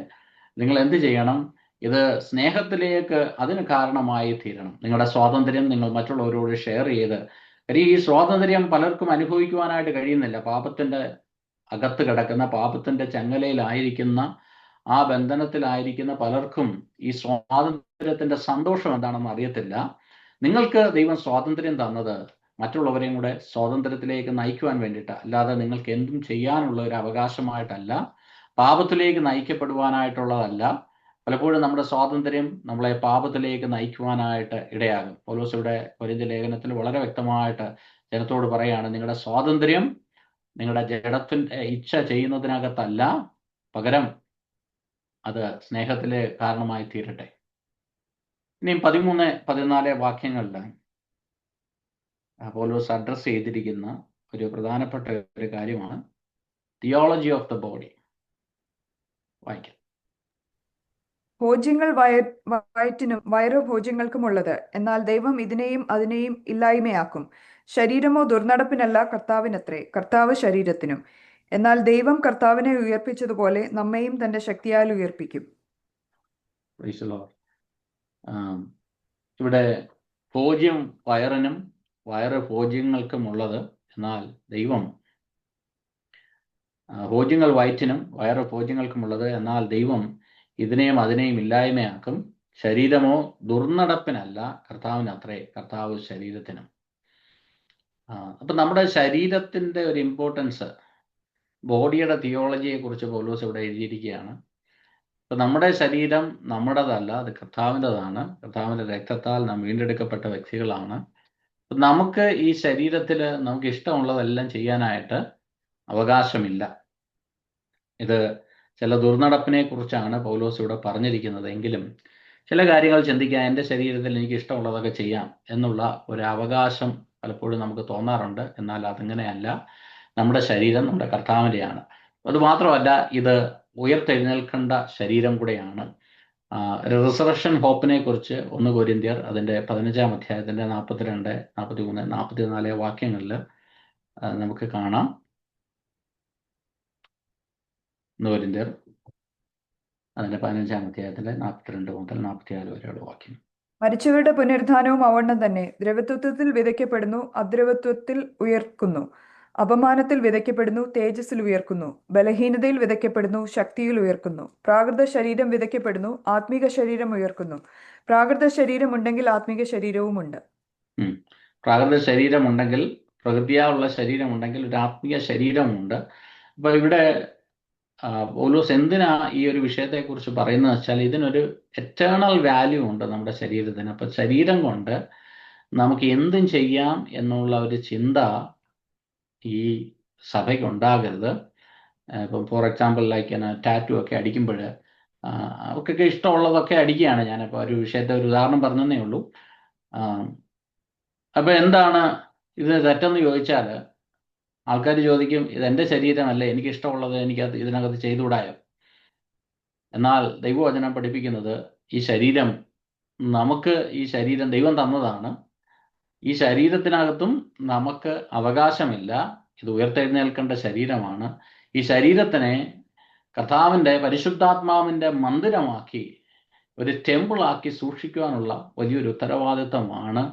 നിങ്ങൾ എന്ത് ചെയ്യണം? ഇത് സ്നേഹത്തിലേക്ക് അതിന് കാരണമായി തീരണം. നിങ്ങളുടെ സ്വാതന്ത്ര്യം നിങ്ങൾ മറ്റുള്ളവരോട് ഷെയർ ചെയ്ത്, കാര്യം ഈ സ്വാതന്ത്ര്യം പലർക്കും അനുഭവിക്കുവാനായിട്ട് കഴിയുന്നില്ല. പാപത്തിന്റെ അകത്ത് കിടക്കുന്ന, പാപത്തിന്റെ ചങ്ങലയിലായിരിക്കുന്ന, ആ ബന്ധനത്തിലായിരിക്കുന്ന പലർക്കും ഈ സ്വാതന്ത്ര്യത്തിന്റെ സന്തോഷം എന്താണെന്ന് അറിയത്തില്ല. നിങ്ങൾക്ക് ദൈവം സ്വാതന്ത്ര്യം തന്നത് മറ്റുള്ളവരെയും കൂടെ സ്വാതന്ത്ര്യത്തിലേക്ക് നയിക്കുവാൻ വേണ്ടിയിട്ട്, അല്ലാതെ നിങ്ങൾക്ക് എന്തും ചെയ്യാനുള്ള ഒരു അവകാശമായിട്ടല്ല, പാപത്തിലേക്ക് നയിക്കപ്പെടുവാനായിട്ടുള്ളതല്ല. പലപ്പോഴും നമ്മുടെ സ്വാതന്ത്ര്യം നമ്മളെ പാപത്തിലേക്ക് നയിക്കുവാനായിട്ട് ഇടയാകും. പൗലോസ് ഇവിടെ കൊരിന്ത്യർ ലേഖനത്തിൽ വളരെ വ്യക്തമായിട്ട് ജനത്തോട് പറയാണ്, നിങ്ങളുടെ സ്വാതന്ത്ര്യം നിങ്ങളുടെ ജഡത്തിന്റെ ഇച്ഛ ചെയ്യുന്നതിനകത്തല്ല, പകരം അത് സ്നേഹത്തിലെ കാരണമായി തീരട്ടെ. ഇനിയും 13-14 വാക്യങ്ങളിൽ പൗലോസ് അഡ്രസ് ചെയ്തിരിക്കുന്ന ഒരു പ്രധാനപ്പെട്ട ഒരു കാര്യമാണ് തിയോളജി ഓഫ് ദ ബോഡി. വായിക്കാം. ഭോജ്യങ്ങൾ വയറ്റിനും വയറ് ഭോജ്യങ്ങൾക്കുമുള്ളത്, എന്നാൽ ദൈവം ഇതിനെയും അതിനെയും ഇല്ലായ്മയാക്കും. ശരീരമോ ദുർനടപ്പിനല്ല, കർത്താവിനത്രേ, കർത്താവ് ശരീരത്തിനും. എന്നാൽ ദൈവം കർത്താവിനെ ഉയർപ്പിച്ചതുപോലെ നമ്മെയും തന്റെ ശക്തിയാൽ ഉയർപ്പിക്കും. ഇവിടെ ഭോജ്യം വയറിനും വയറ് ഭോജ്യങ്ങൾക്കുമുള്ളത്, എന്നാൽ ദൈവം ഭോജ്യങ്ങൾ വയറ്റിനും വയറ് ഭോജ്യങ്ങൾക്കുമുള്ളത്, എന്നാൽ ദൈവം ഇതിനെയും അതിനെയും ഇല്ലായ്മയാക്കും. ശരീരമോ ദുർനടപ്പിനല്ല, കർത്താവിനത്രേ, കർത്താവ് ശരീരത്തിനും. അപ്പം നമ്മുടെ ശരീരത്തിന്റെ ഒരു ഇമ്പോർട്ടൻസ്, ബോഡിയുടെ തിയോളജിയെ കുറിച്ച് പൗലോസ് ഇവിടെ എഴുതിയിരിക്കുകയാണ്. അപ്പം നമ്മുടെ ശരീരം നമ്മുടേതല്ല, അത് കർത്താവിൻ്റെതാണ്. കർത്താവിൻ്റെ രക്തത്താൽ നാം വീണ്ടെടുക്കപ്പെട്ട വ്യക്തികളാണ്. നമുക്ക് ഈ ശരീരത്തിൽ നമുക്ക് ഇഷ്ടമുള്ളതെല്ലാം ചെയ്യാനായിട്ട് അവകാശമില്ല. ഇത് ചില ദുർനടപ്പിനെ കുറിച്ചാണ് പൗലോസ് ഇവിടെ പറഞ്ഞിരിക്കുന്നത്. എങ്കിലും ചില കാര്യങ്ങൾ ചിന്തിക്കാൻ, എൻ്റെ ശരീരത്തിൽ എനിക്ക് ഇഷ്ടമുള്ളതൊക്കെ ചെയ്യാം എന്നുള്ള ഒരു അവകാശം പലപ്പോഴും നമുക്ക് തോന്നാറുണ്ട്. എന്നാൽ അതങ്ങനെയല്ല. നമ്മുടെ ശരീരം നമ്മുടെ കർത്താവിൻ്റെയാണ്. അതുമാത്രമല്ല, ഇത് ഉയർത്തെഴുന്നേൽക്കേണ്ട ശരീരം കൂടെയാണ്. റിസറക്ഷൻ ഹോപ്പിനെ കുറിച്ച് 1 കൊരിന്ത്യർ അതിൻ്റെ 15-ാം അധ്യായത്തിൻ്റെ 42, 43, 44 വാക്യങ്ങളിൽ നമുക്ക് കാണാം. 1 കൊരിന്ത്യർ അതിൻ്റെ 15-ാം അധ്യായത്തിൻ്റെ 42 മുതൽ 44 വരെയുള്ള വാക്യം. മരിച്ചവരുടെ പുനരുത്ഥാനവും അവണ്ണം തന്നെ. ദ്രവത്വത്തിൽ വിതയ്ക്കപ്പെടുന്നു, അദ്രവത്വത്തിൽ ഉയർക്കുന്നു. അപമാനത്തിൽ വിതയ്ക്കപ്പെടുന്നു, തേജസ്സിൽ ഉയർക്കുന്നു. ബലഹീനതയിൽ വിതയ്ക്കപ്പെടുന്നു, ശക്തിയിൽ ഉയർക്കുന്നു. പ്രാകൃത ശരീരം വിതയ്ക്കപ്പെടുന്നു, ആത്മീക ശരീരം ഉയർക്കുന്നു. പ്രാകൃത ശരീരമുണ്ടെങ്കിൽ ആത്മീക ശരീരവുമുണ്ട്. പ്രാകൃത ശരീരമുണ്ടെങ്കിൽ, പ്രകൃതിയാലുള്ള ശരീരമുണ്ടെങ്കിൽ ഒരു ആത്മീയ ശരീരമുണ്ട്. അപ്പൊ ഇവിടെ പൗലോസ് എന്തിനാ ഈ ഒരു വിഷയത്തെക്കുറിച്ച് പറയുന്നത് വെച്ചാൽ, ഇതിനൊരു എറ്റേണൽ വാല്യൂ ഉണ്ട് നമ്മുടെ ശരീരത്തിന്. അപ്പൊ ശരീരം കൊണ്ട് നമുക്ക് എന്തും ചെയ്യാം എന്നുള്ള ഒരു ചിന്ത ഈ സഭയ്ക്ക് ഉണ്ടാകരുത്. ഇപ്പം ഫോർ എക്സാമ്പിൾ ലൈക്ക് ടാറ്റു ഒക്കെ അടിക്കുമ്പോൾ അവർക്കൊക്കെ ഇഷ്ടമുള്ളതൊക്കെ അടിക്കുകയാണ്. ഞാനിപ്പോൾ ഒരു വിഷയത്തെ ഒരു ഉദാഹരണം പറഞ്ഞതേ ഉള്ളൂ. അപ്പൊ എന്താണ് ഇത് തെറ്റെന്ന് ചോദിച്ചാൽ ആൾക്കാർ ചോദിക്കും, ഇതെൻ്റെ ശരീരമല്ലേ, എനിക്ക് ഇഷ്ടമുള്ളത് എനിക്കത് ഇതിനകത്ത് ചെയ്തുകൂടായോ? എന്നാൽ ദൈവവചനം പഠിപ്പിക്കുന്നത് ഈ ശരീരം ഈ ശരീരം ദൈവം തന്നതാണ്. ഈ ശരീരത്തിനകത്തും നമുക്ക് അവകാശമില്ല. ഇത് ഉയർത്തെഴുന്നേൽക്കേണ്ട ശരീരമാണ്. ഈ ശരീരത്തിനെ കർത്താവിൻ്റെ പരിശുദ്ധാത്മാവിൻ്റെ മന്ദിരമാക്കി, ഒരു ടെമ്പിളാക്കി സൂക്ഷിക്കുവാനുള്ള വലിയൊരു ഉത്തരവാദിത്തമാണ്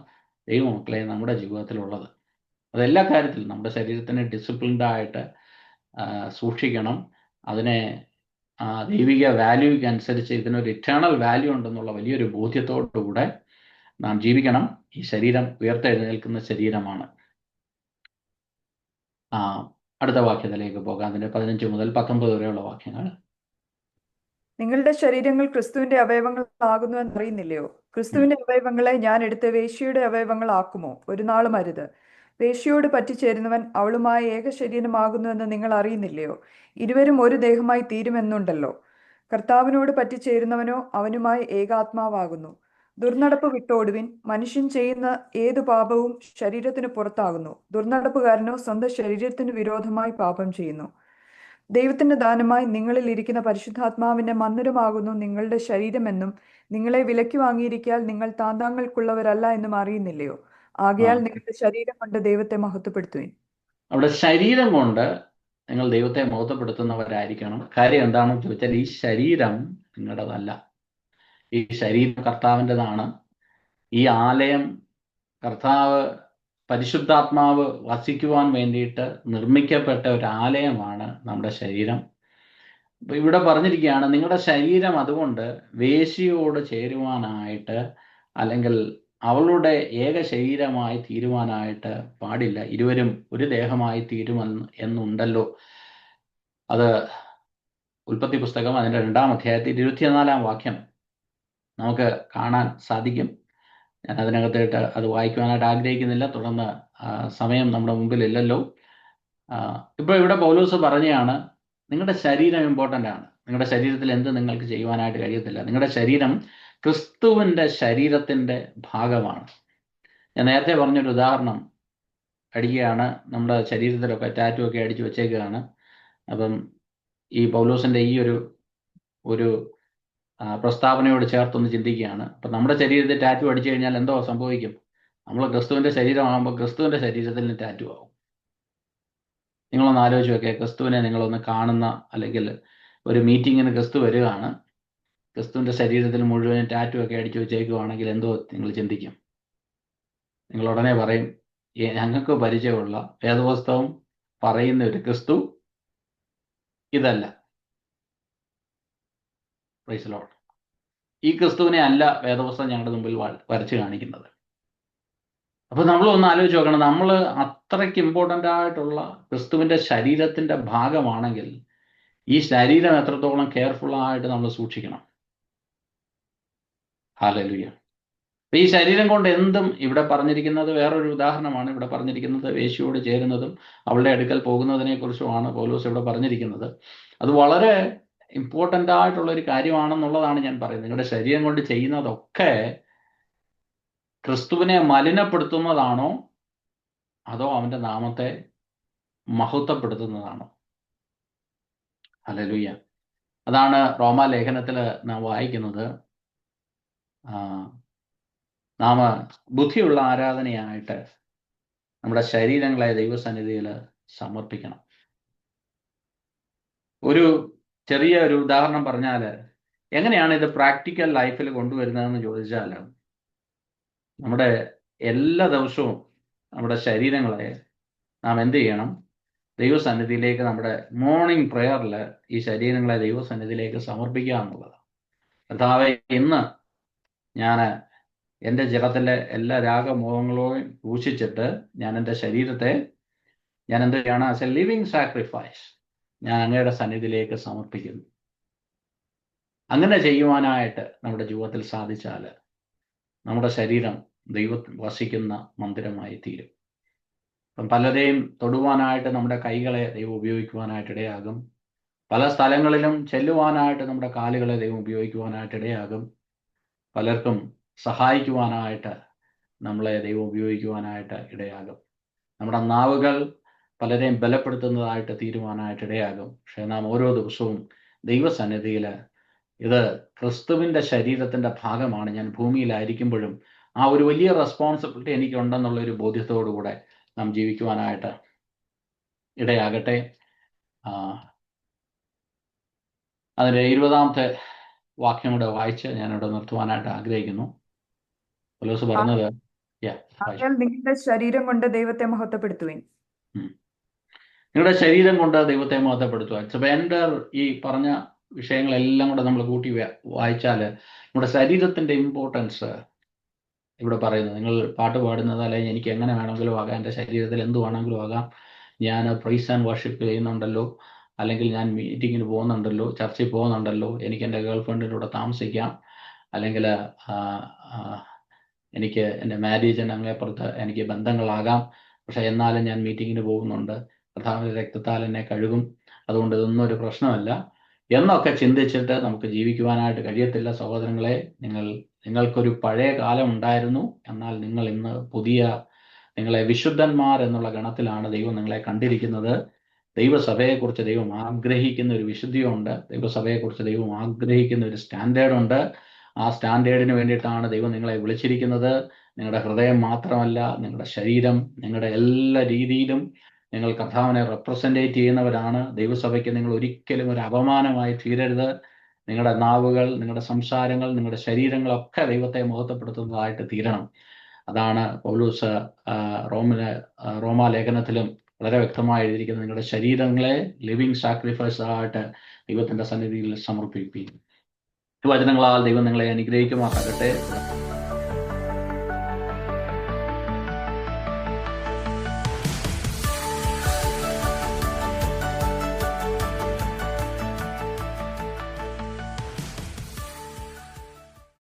ദൈവമക്കളെ നമ്മുടെ ജീവിതത്തിലുള്ളത്. അതെല്ലാ കാര്യത്തിലും നമ്മുടെ ശരീരത്തിനെ ഡിസിപ്ലിൻഡായിട്ട് സൂക്ഷിക്കണം. അതിനെ ദൈവിക വാല്യൂക്ക് അനുസരിച്ച് ഇതിനൊരു ഇറ്റേണൽ വാല്യൂ ഉണ്ടെന്നുള്ള വലിയൊരു ബോധ്യത്തോടുകൂടെ നാം ജീവിക്കണം. ഈ ശരീരം ഉയർത്തെഴുന്നേൽക്കുന്ന ശരീരമാണ്. അടുത്ത വാക്യത്തിലേക്ക് പോകാം. അതിൻ്റെ 15 മുതൽ 19 വരെയുള്ള വാക്യങ്ങൾ. നിങ്ങളുടെ ശരീരങ്ങൾ ക്രിസ്തുവിന്റെ അവയവങ്ങൾ എന്ന് അറിയുന്നില്ലയോ? ക്രിസ്തുവിന്റെ അവയവങ്ങളെ ഞാൻ എടുത്ത് വേശ്യയുടെ അവയവങ്ങളാക്കുമോ? ഒരു നാളും അരുത്. വേശ്യയോട് പറ്റിച്ചേരുന്നവൻ അവളുമായി ഏക ശരീരമാകുന്നുവെന്ന് നിങ്ങൾ അറിയുന്നില്ലയോ? ഇരുവരും ഒരു ദേഹമായി തീരുമെന്നുണ്ടല്ലോ. കർത്താവിനോട് പറ്റിച്ചേരുന്നവനോ അവനുമായി ഏകാത്മാവാകുന്നു. ദുർനടപ്പ് വിട്ടോടുവിൻ. മനുഷ്യൻ ചെയ്യുന്ന ഏതു പാപവും ശരീരത്തിന് പുറത്താകുന്നു. ദുർനടപ്പുകാരനോ സ്വന്തം ശരീരത്തിന് വിരോധമായി പാപം ചെയ്യുന്നു. ദൈവത്തിന്റെ ദാനമായി നിങ്ങളിൽ ഇരിക്കുന്ന പരിശുദ്ധാത്മാവിന്റെ മന്ദിരമാകുന്നു നിങ്ങളുടെ ശരീരമെന്നും നിങ്ങളെ വിലയ്ക്ക് വാങ്ങിയിരിക്കാൻ നിങ്ങൾ താന്താങ്ങൾക്കുള്ളവരല്ല എന്നും അറിയുന്നില്ലയോ? ആകയാൽ നിങ്ങളുടെ ശരീരം കൊണ്ട് ദൈവത്തെ മഹത്വപ്പെടുത്തുവിൻ. അവിടെ ശരീരം കൊണ്ട് നിങ്ങൾ ദൈവത്തെ മഹത്വപ്പെടുത്തുന്നവരായിരിക്കണം. കാര്യം എന്താണെന്ന് ചോദിച്ചാൽ, ഈ ശരീരം നിങ്ങളുടേതല്ല. ഈ ശരീരം കർത്താവിൻ്റെതാണ്. ഈ ആലയം കർത്താവ് പരിശുദ്ധാത്മാവ് വസിക്കുവാൻ വേണ്ടിയിട്ട് നിർമ്മിക്കപ്പെട്ട ഒരു ആലയമാണ് നമ്മുടെ ശരീരം. അപ്പൊ ഇവിടെ പറഞ്ഞിരിക്കുകയാണ്, നിങ്ങളുടെ ശരീരം അതുകൊണ്ട് വേശ്യയോട് ചേരുവാനായിട്ട് അല്ലെങ്കിൽ അവളുടെ ഏക ശരീരമായി തീരുവാനായിട്ട് പാടില്ല. ഇരുവരും ഒരു ദേഹമായി തീരുമെന്ന് എന്നുണ്ടല്ലോ. അത് ഉൽപ്പത്തി പുസ്തകം അതിൻ്റെ 2-ാം അധ്യായത്തിൽ 24-ാം വാക്യം നമുക്ക് കാണാൻ സാധിക്കും. ഞാൻ അതിനകത്തേട്ട് അത് വായിക്കുവാനായിട്ട് ആഗ്രഹിക്കുന്നില്ല, തുടർന്ന് സമയം നമ്മുടെ മുമ്പിൽ ഇല്ലല്ലോ. ഇപ്പോൾ ഇവിടെ പൗലോസ് പറഞ്ഞതാണ്, നിങ്ങളുടെ ശരീരം ഇമ്പോർട്ടൻ്റ് ആണ്. നിങ്ങളുടെ ശരീരത്തിൽ എന്ത് നിങ്ങൾക്ക് ചെയ്യുവാനായിട്ട് കഴിയത്തില്ല. നിങ്ങളുടെ ശരീരം ക്രിസ്തുവിൻ്റെ ശരീരത്തിൻ്റെ ഭാഗമാണ്. ഞാൻ നേരത്തെ പറഞ്ഞൊരു ഉദാഹരണം അടിക്കുകയാണ്. നമ്മുടെ ശരീരത്തിലൊക്കെ ടാറ്റു ഒക്കെ അടിച്ചു വെച്ചേക്കുകയാണ്. അപ്പം ഈ പൗലോസിൻ്റെ ഈ ഒരു പ്രസ്താവനയോട് ചേർത്തൊന്ന് ചിന്തിക്കുകയാണ്. അപ്പം നമ്മുടെ ശരീരത്തിൽ ടാറ്റു അടിച്ചു കഴിഞ്ഞാൽ എന്തോ സംഭവിക്കും? നമ്മൾ ക്രിസ്തുവിൻ്റെ ശരീരമാകുമ്പോൾ ക്രിസ്തുവിൻ്റെ ശരീരത്തിൽ ടാറ്റു ആവും. നിങ്ങളൊന്ന് ആലോചിച്ച് നോക്കിയാൽ, ക്രിസ്തുവിനെ നിങ്ങളൊന്ന് കാണുന്ന, അല്ലെങ്കിൽ ഒരു മീറ്റിങ്ങിന് ക്രിസ്തു വരികയാണ്, ക്രിസ്തുവിൻ്റെ ശരീരത്തിൽ മുഴുവൻ ടാറ്റു ഒക്കെ അടിച്ചു വെച്ചേക്കുവാണെങ്കിൽ എന്തോ നിങ്ങൾ ചിന്തിക്കും? നിങ്ങൾ ഉടനെ പറയും, ഞങ്ങൾക്ക് പരിചയമുള്ള വേദപുസ്തകം പറയുന്ന ഒരു ക്രിസ്തു ഇതല്ല. Praise the Lord. ഈ ക്രിസ്തുവിനെ അല്ല വേദപുസ്തകം ഞങ്ങളുടെ മുമ്പിൽ വരച്ച് കാണിക്കുന്നത്. അപ്പോൾ നമ്മൾ ഒന്ന് ആലോചിച്ച് നോക്കണം, നമ്മൾ അത്രയ്ക്ക് ഇമ്പോർട്ടൻ്റ് ആയിട്ടുള്ള ക്രിസ്തുവിൻ്റെ ശരീരത്തിൻ്റെ ഭാഗമാണെങ്കിൽ ഈ ശരീരം എത്രത്തോളം കെയർഫുള്ളായിട്ട് നമ്മൾ സൂക്ഷിക്കണം. ഹല്ലേലൂയ. ഈ ശരീരം കൊണ്ട് എന്തും, ഇവിടെ പറഞ്ഞിരിക്കുന്നത് വേറൊരു ഉദാഹരണമാണ്. ഇവിടെ പറഞ്ഞിരിക്കുന്നത് വേശ്യയോട് ചേരുന്നതും അവളുടെ അടുക്കൽ പോകുന്നതിനെ കുറിച്ചുമാണ് പൗലോസ് ഇവിടെ പറഞ്ഞിരിക്കുന്നത്. അത് വളരെ ഇമ്പോർട്ടൻ്റ് ആയിട്ടുള്ള ഒരു കാര്യമാണെന്നുള്ളതാണ് ഞാൻ പറയുന്നത്. നിങ്ങളുടെ ശരീരം കൊണ്ട് ചെയ്യുന്നതൊക്കെ ക്രിസ്തുവിനെ മലിനപ്പെടുത്തുന്നതാണോ അതോ അവൻ്റെ നാമത്തെ മഹത്വപ്പെടുത്തുന്നതാണോ? ഹല്ലേലൂയ. അതാണ് റോമാലേഖനത്തിൽ നാം വായിക്കുന്നത്. നാം ബുദ്ധിയുള്ള ആരാധനയായിട്ട് നമ്മുടെ ശരീരങ്ങളെ ദൈവസന്നിധിയിൽ സമർപ്പിക്കണം. ഒരു ചെറിയ ഒരു ഉദാഹരണം പറഞ്ഞാൽ, എങ്ങനെയാണ് ഇത് പ്രാക്ടിക്കൽ ലൈഫിൽ കൊണ്ടുവരുന്നതെന്ന് ചോദിച്ചാൽ, നമ്മുടെ എല്ലാ ദിവസവും നമ്മുടെ ശരീരങ്ങളെ നാം എന്ത് ചെയ്യണം? ദൈവസന്നിധിയിലേക്ക് നമ്മുടെ മോർണിംഗ് പ്രെയറിൽ ഈ ശരീരങ്ങളെ ദൈവസന്നിധിയിലേക്ക് സമർപ്പിക്കുക എന്നുള്ളത്. കർത്താവേ, ഇന്ന് ഞാൻ എൻ്റെ ജഡത്തിലെ എല്ലാ രാഗമോഹങ്ങളോടും സൂക്ഷിച്ചിട്ട് ഞാൻ എൻ്റെ ശരീരത്തെ ഞാൻ എന്ത് ചെയ്യണം? ആസ് എ ലിവിങ് സാക്രിഫൈസ് ഞാൻ അങ്ങയുടെ സന്നിധിയിലേക്ക് സമർപ്പിക്കുന്നു. അങ്ങനെ ചെയ്യുവാനായിട്ട് നമ്മുടെ ജീവിതത്തിൽ സാധിച്ചാൽ നമ്മുടെ ശരീരം ദൈവം വസിക്കുന്ന മന്ദിരമായി തീരും. അപ്പം പലരെയും തൊടുവാനായിട്ട് നമ്മുടെ കൈകളെ ദൈവം ഉപയോഗിക്കുവാനായിട്ട് ഇടയാകും. പല സ്ഥലങ്ങളിലും ചെല്ലുവാനായിട്ട് നമ്മുടെ കാലുകളെ ദൈവം ഉപയോഗിക്കുവാനായിട്ട് ഇടയാകും. പലർക്കും സഹായിക്കുവാനായിട്ട് നമ്മളെ ദൈവം ഉപയോഗിക്കുവാനായിട്ട് ഇടയാകും. നമ്മുടെ നാവുകൾ പലരെയും ബലപ്പെടുത്തുന്നതായിട്ട് തീരുവാനായിട്ട് ഇടയാകും. പക്ഷെ നാം ഓരോ ദിവസവും ദൈവസന്നിധിയിൽ ഇത് ക്രിസ്തുവിൻ്റെ ശരീരത്തിൻ്റെ ഭാഗമാണ്, ഞാൻ ഭൂമിയിലായിരിക്കുമ്പോഴും ആ ഒരു വലിയ റെസ്പോൺസിബിലിറ്റി എനിക്കുണ്ടെന്നുള്ള ഒരു ബോധ്യത്തോടുകൂടെ നാം ജീവിക്കുവാനായിട്ട് ഇടയാകട്ടെ. അതിൻ്റെ 20-ാമത്തെ വാക്യം കൂടെ വായിച്ച് ഞാനിവിടെ നിർത്തുവാനായിട്ട് ആഗ്രഹിക്കുന്നു. പൗലോസ് പറഞ്ഞത്, ആകയാൽ നിങ്ങളുടെ ശരീരം കൊണ്ട് ദൈവത്തെ മഹത്വപ്പെടുത്തുവിൻ. നിങ്ങളുടെ ശരീരം കൊണ്ട് ദൈവത്തെ മഹത്വപ്പെടുത്തുക. എൻ്റെ ഈ പറഞ്ഞ വിഷയങ്ങളെല്ലാം കൂടെ നമ്മൾ കൂട്ടി വായിച്ചാൽ നമ്മുടെ ശരീരത്തിൻ്റെ ഇമ്പോർട്ടൻസ് ഇവിടെ പറയുന്നത്. നിങ്ങൾ പാട്ട് പാടുന്നത്, അല്ലെങ്കിൽ എനിക്ക് എങ്ങനെ വേണമെങ്കിലും ആകാം, എൻ്റെ ശരീരത്തിൽ എന്ത് വേണമെങ്കിലും ആകാം, ഞാൻ പ്രൈസ് ആൻഡ് വർഷിപ്പ് ചെയ്യുന്നുണ്ടല്ലോ, അല്ലെങ്കിൽ ഞാൻ മീറ്റിങ്ങിന് പോകുന്നുണ്ടല്ലോ, ചർച്ചിൽ പോകുന്നുണ്ടല്ലോ, എനിക്ക് എൻ്റെ ഗേൾ ഫ്രണ്ടിൻ്റെ കൂടെ താമസിക്കാം, അല്ലെങ്കിൽ എനിക്ക് എൻ്റെ മാരേജിന് അങ്ങേപ്പുറത്ത് എനിക്ക് ബന്ധങ്ങളാകാം, പക്ഷെ എന്നാലും ഞാൻ മീറ്റിങ്ങിന് പോകുന്നുണ്ട്, കർത്താവിൻ്റെ രക്തത്താൽ എന്നെ കഴുകും, അതുകൊണ്ട് ഇതൊന്നും ഒരു പ്രശ്നമല്ല എന്നൊക്കെ ചിന്തിച്ചിട്ട് നമുക്ക് ജീവിക്കുവാനായിട്ട് കഴിയത്തില്ല. സഹോദരങ്ങളെ, നിങ്ങൾക്കൊരു പഴയ കാലം ഉണ്ടായിരുന്നു, എന്നാൽ നിങ്ങൾ ഇന്ന് നിങ്ങളെ വിശുദ്ധന്മാർ എന്നുള്ള ഗണത്തിലാണ് ദൈവം നിങ്ങളെ കണ്ടിരിക്കുന്നത്. ദൈവസഭയെക്കുറിച്ച് ദൈവം ആഗ്രഹിക്കുന്ന ഒരു വിശുദ്ധിയുണ്ട്. ദൈവസഭയെക്കുറിച്ച് ദൈവം ആഗ്രഹിക്കുന്ന ഒരു സ്റ്റാൻഡേർഡുണ്ട്. ആ സ്റ്റാൻഡേർഡിന് വേണ്ടിയിട്ടാണ് ദൈവം നിങ്ങളെ വിളിച്ചിരിക്കുന്നത്. നിങ്ങളുടെ ഹൃദയം മാത്രമല്ല, നിങ്ങളുടെ ശരീരം, നിങ്ങളുടെ എല്ലാ രീതിയിലും നിങ്ങൾ കർത്താവിനെ റെപ്രസെൻറ്റേറ്റ് ചെയ്യുന്നവരാണ്. ദൈവസഭയ്ക്ക് നിങ്ങൾ ഒരിക്കലും ഒരു അപമാനമായി തീരരുത്. നിങ്ങളുടെ നാവുകൾ, നിങ്ങളുടെ സംസാരങ്ങൾ, നിങ്ങളുടെ ശരീരങ്ങളൊക്കെ ദൈവത്തെ മഹത്വപ്പെടുത്തുന്നതായിട്ട് തീരണം. അതാണ് പൗലോസ് റോമാലേഖനത്തിലും വളരെ വ്യക്തമായി എഴുതിയിരിക്കുന്നത്. നിങ്ങളുടെ ശരീരങ്ങളെ ലിവിങ് സാക്രിഫൈസ് ആയിട്ട് ദൈവത്തിൻ്റെ സന്നിധിയിൽ സമർപ്പിക്കുകയും. ഈ വചനങ്ങളാൽ ദൈവം നിങ്ങളെ അനുഗ്രഹിക്കുമാറാകട്ടെ.